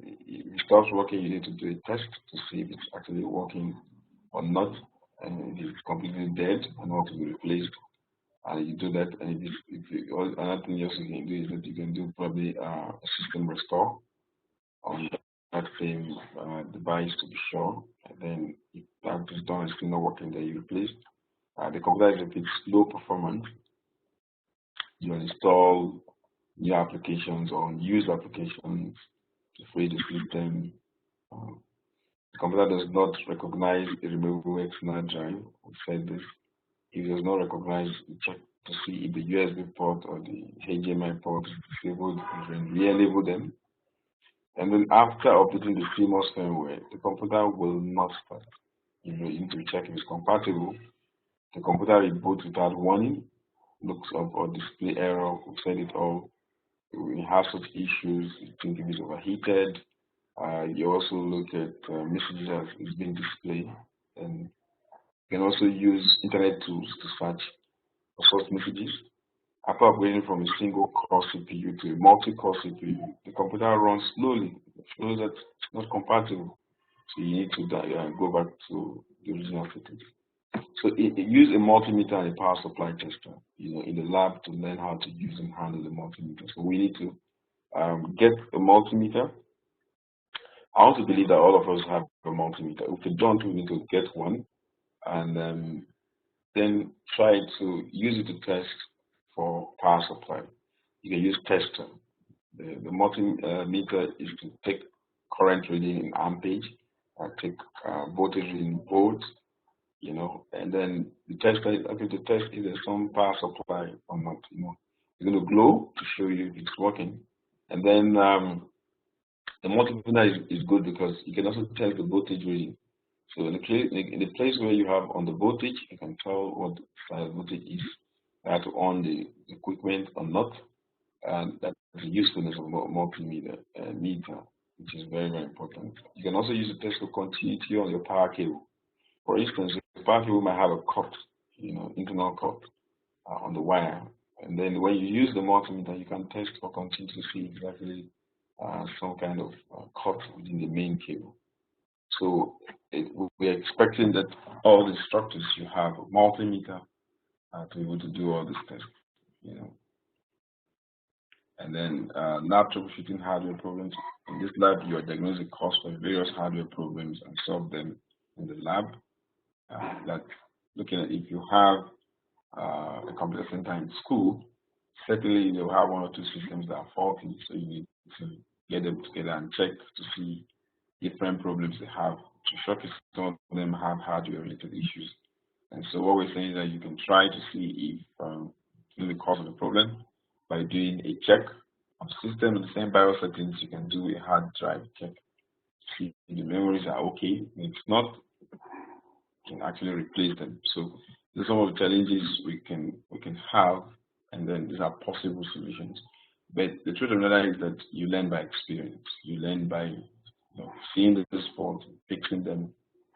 it stops working, you need to do a test to see if it's actually working or not, and if it's completely dead and not to be replaced. And you do that, and another thing you also can do is that you can do probably a system restore on that same device to be sure. And then if that is done, it's still not working, then you replace. The computer is a bit slow performance. you install new applications or unused applications, afraid to flip them. The computer does not recognize a removable external drive. We said this. If it does not recognize, you check to see if the USB port or the HDMI port is disabled, you can re-enable them. And then after updating the CMOS firmware, the computer will not start. You need to check if it's compatible. The computer reboots without warning, looks up or display error. We've said it all. When you have such issues, you think if it's overheated. You also look at messages as it's being displayed, and you can also use internet tools to search for source messages. After upgrading from a single core CPU to a multi-core CPU, the computer runs slowly. It shows that it's not compatible. So you need to go back to the original settings. So use a multimeter and a power supply tester, in the lab to learn how to use and handle the multimeter. So we need to get a multimeter. I also believe that all of us have a multimeter. If we don't, we need to get one and then try to use it to test for power supply. You can use tester. The multimeter is to take current reading in ampage, take voltage reading in volts, and then the tester is going to test if there's some power supply or not. It's going to glow to show you if it's working, and then the multimeter is good because you can also test the voltage reading. So in the place where you have on the voltage, you can tell what size voltage is. You have to on the equipment or not, and that's the usefulness of multimeter meter, which is very, very important. You can also use the test for continuity on your power cable. For instance, the power cable might have a cut, internal cut on the wire, and then when you use the multimeter, you can test for continuity to see exactly some kind of cut within the main cable. So we're expecting that all the structures you have a multimeter to be able to do all this tests, And then lab troubleshooting hardware problems. In this lab, you are diagnosing the cause for various hardware problems and solve them in the lab. Like looking at if you have a computer center in school, certainly you'll have one or two systems that are faulty, so you need to get them together and check to see different problems they have. To showcase some of them have hardware-related issues, and so what we're saying is that you can try to see if the cause of the problem by doing a check of system in the same BIOS settings. You can do a hard drive check, see if the memories are okay. If not, you can actually replace them. So these are some of the challenges we can have, and then these are possible solutions. But the truth of the matter is that you learn by experience. You learn by seeing the faults, fixing them.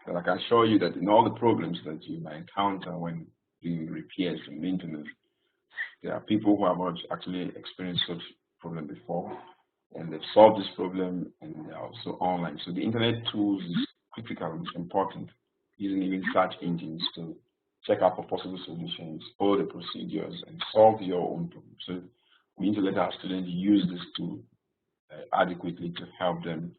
And I can assure you that in all the problems that you might encounter when doing repairs and maintenance, there are people who have actually experienced such problem before, and they've solved this problem, and they're also online. So the internet tools is critical, it's important, using even search engines to check out for possible solutions, follow the procedures, and solve your own problems. So we need to let our students use this tool adequately to help them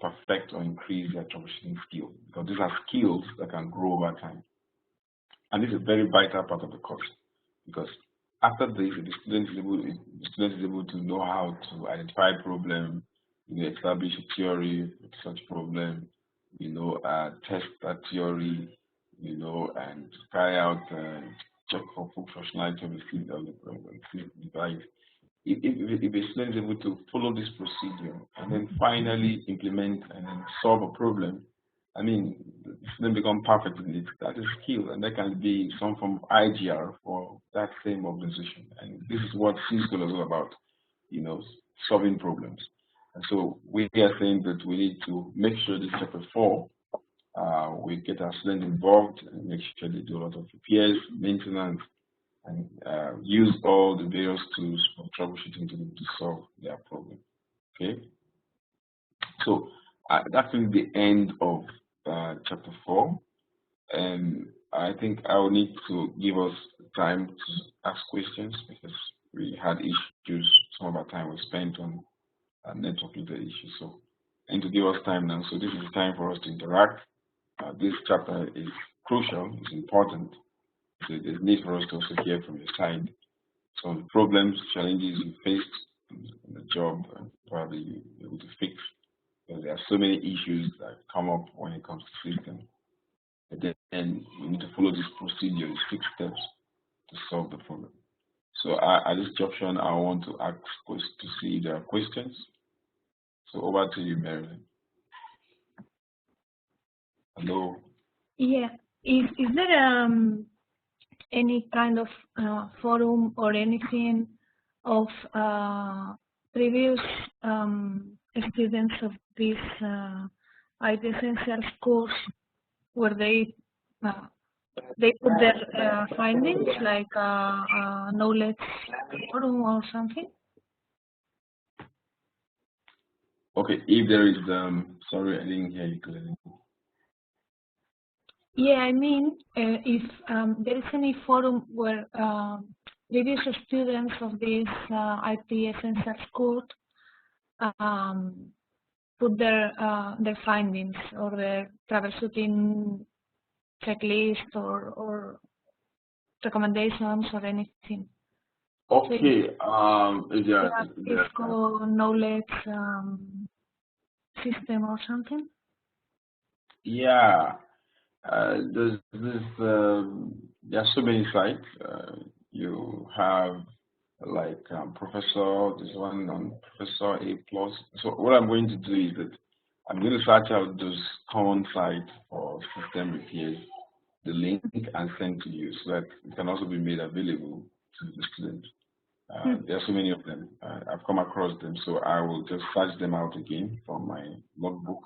perfect or increase their troubleshooting skills, because these are skills that can grow over time. And this is a very vital part of the course, because after this, the student is able to know how to identify problem, establish a theory of such problem, test that theory, and carry out check for functionality of the device. If a student is able to follow this procedure and then finally implement and then solve a problem, I mean, the student become perfect in it. That is skill, and that can be some form of IGR for that same organization. And this is what C School is all about, solving problems. And so we are saying that we need to make sure this chapter 4, we get our students involved and make sure they do a lot of repairs, maintenance, and use all the various tools for troubleshooting to solve their problem. Okay, so that's the end of chapter 4, and I think I will need to give us time to ask questions, because we had issues. Some of our time was spent on network-related issues, so I need to give us time now. So this is the time for us to interact. This chapter is crucial, it's important. So there's need for us to also hear from your side. some of the problems, challenges you faced in the job, and probably you're able to fix. Because there are so many issues that come up when it comes to systems. And then you need to follow this procedure, these 6 steps to solve the problem. So at this junction, I want to ask to see if there are questions. So over to you, Marilyn. Hello. Yeah. Is there any kind of forum or anything of previous students of this IT Essentials course where they put their findings, like knowledge forum or something? Okay, if there is, sorry, I didn't hear you clearly. Yeah, I mean, if there is any forum where previous students of this IT Essentials course put their findings or their troubleshooting checklist or recommendations or anything. Okay, is there Cisco knowledge system or something? Yeah, there are so many sites. You have like Professor, this one on Professor A+. So what I'm going to do is that I'm going to search out those common sites for system repairs, the link, and send to you so that it can also be made available to the students. There are so many of them. I've come across them, so I will just search them out again from my logbook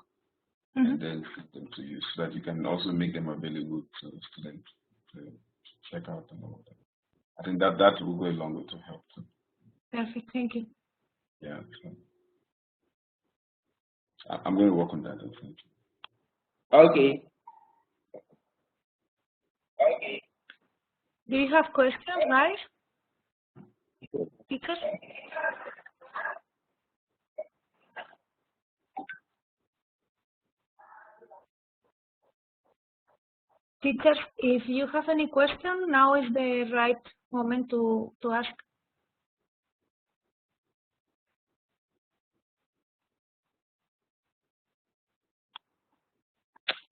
and then send them to you so that you can also make them available to students to check out and all of that. I think that will go a long way to help too. Perfect, thank you. Yeah, so I'm going to work on that. Thank you. Okay. Do you have questions, right? Teachers? Teachers, if you have any question, now is the right moment to ask.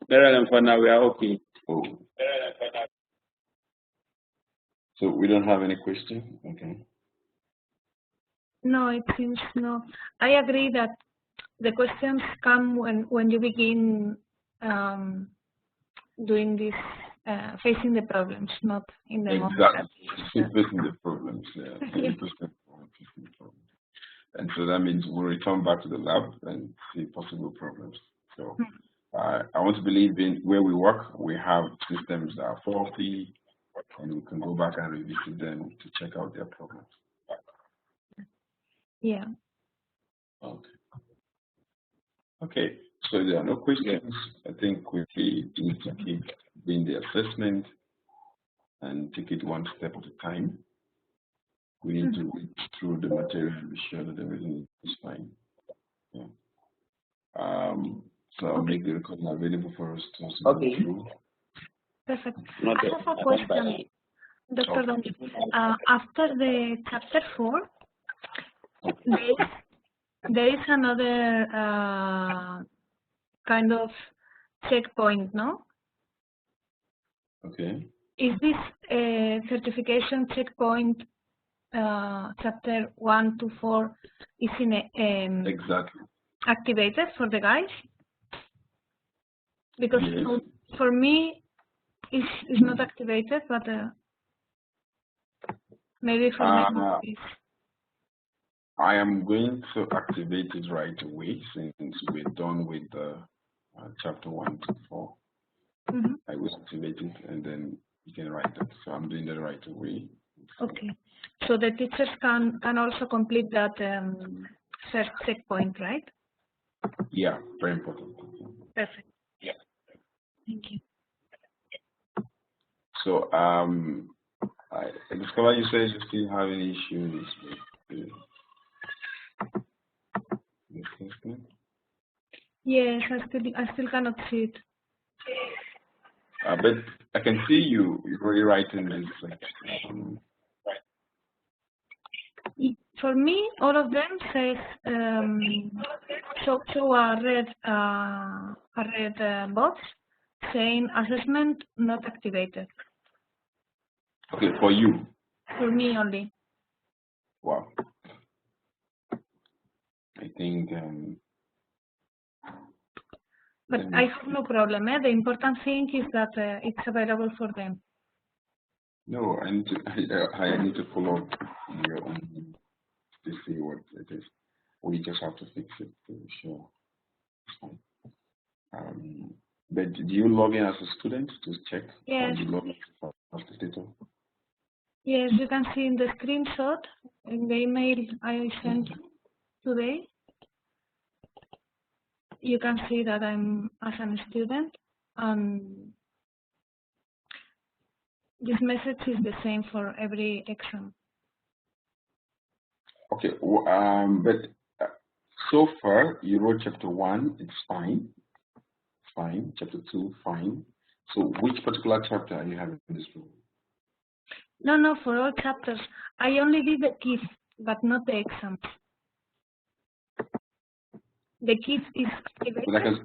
Marilyn, for now, we are okay. Oh. So we don't have any questions? Okay. No, it seems no. I agree that the questions come when you begin doing this, facing the problems, not in the moment. Exactly. Facing the problems, yeah. Yeah. Facing the problems. And so that means we'll return back to the lab and see possible problems. So I want to believe in where we work, we have systems that are faulty, and we can go back and revisit them to check out their problems. Yeah. Okay. Okay. So there are no questions. I think we need to keep doing the assessment and take it one step at a time. We need to read through the material and be sure that everything is fine. Yeah. So I'll make the recording available for us to go through. Perfect. I have a question, Dr. Don. After the chapter 4, there is another kind of checkpoint, no? Okay. Is this certification checkpoint chapter 1 to 4 is in Exactly activated for the guys? Because yes. for me it's not activated, but maybe for me I am going to activate it right away since we're done with the chapter 1 to 4. I will activate it and then you can write that. So I'm doing that right away. Okay. So the teachers can also complete that first checkpoint, right? Yeah, very important. Perfect. Yeah. Thank you. So I discovered you said you still have any issues with the system. Yes, I still cannot see it. But I can see you already writing this. For me, all of them says show a red box saying assessment not activated. Okay, for you. For me only. Wow. I think. But I have no problem. The important thing is that it's available for them. No, I need to follow up here on to see what it is. We just have to fix it to be sure. But do you log in as a student to check? Yes. Or do you log in as facilitator? Yes, you can see in the screenshot in the email I sent today. You can see that I'm as a student, and this message is the same for every exam. Okay, but so far you wrote chapter 1, it's fine. Fine. Chapter 2, fine. So which particular chapter are you having in this room? No, for all chapters. I only did the quiz, but not the exams. The quiz is activated. But I can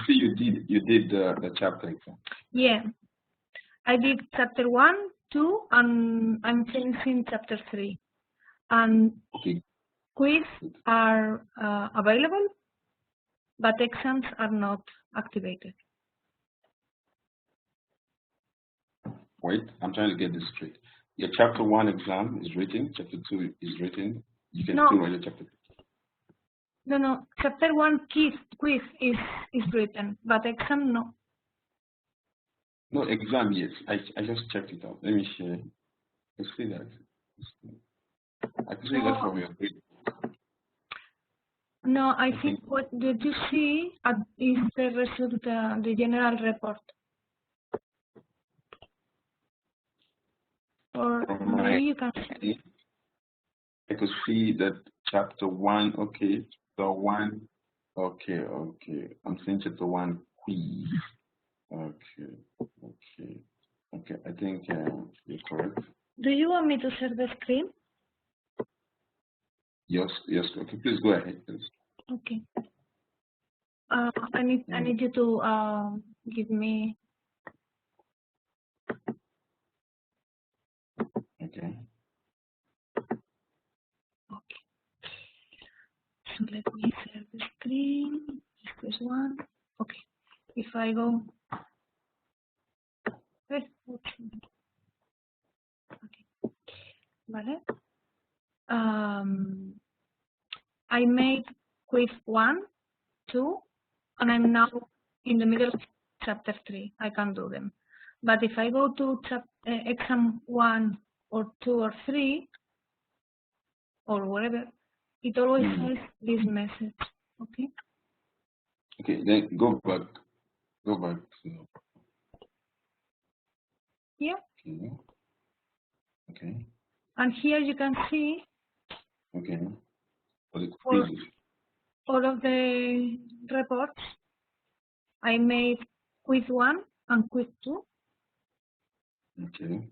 see you did the chapter exam. Yeah, I did chapter 1, 2, and I'm finishing chapter 3. And okay. Quiz are available, but exams are not activated. Wait, I'm trying to get this straight. Your chapter 1 exam is written, chapter 2 is written. You can still write your chapter 2. No. Chapter 1 quiz is written, but exam no. No, exam, yes. I just checked it out. Let me share. I see that. I can see that from your grade. No, I think what did you see is the result, the general report. Or maybe you can see. I could see that chapter 1, okay. So 1, okay. I'm seeing chapter 1 quiz. Okay. I think you're correct. Do you want me to share the screen? Yes. Okay, please go ahead, please. Okay. I need you to give me. Okay. So let me share the screen. This one. Okay. If I go. Okay. Vale. I made quiz 1, 2, and I'm now in the middle of chapter 3. I can do them. But if I go to exam 1 or 2 or 3, or whatever, it always says this message. Okay? Okay, then go back. Yeah. Okay. And here you can see Okay. for all of the reports, I made quiz 1 and quiz 2. Okay.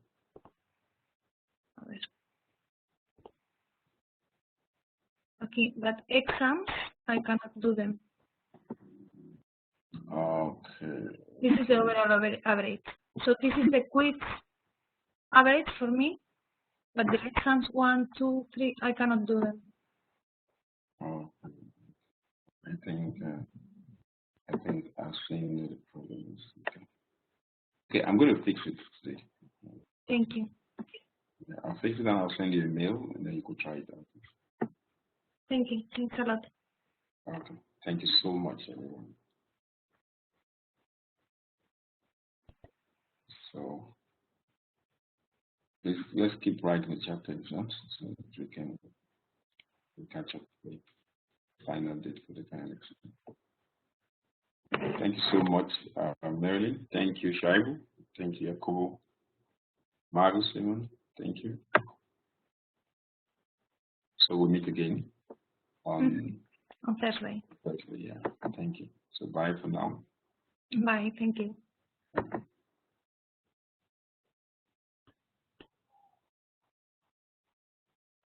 Okay, but exams, I cannot do them. Okay. This is the overall average. So this is the quiz average for me, but the exams 1, 2, 3, I cannot do them. I think I've seen the problems. Okay, I'm going to fix it today. Thank you. Yeah, I'll fix it and I'll send you a mail and then you could try it out. Thank you. Thanks a lot. Okay. Thank you so much, everyone. So let's keep writing the chapter exams so that we can catch up with the final date for the final exam. Thank you so much, Marilyn. Thank you, Shaibu. Thank you, Yakubu. Marvel Simon. Thank you. So we'll meet again on Thursday. Thursday. Yeah. Thank you. So bye for now. Bye. Thank you.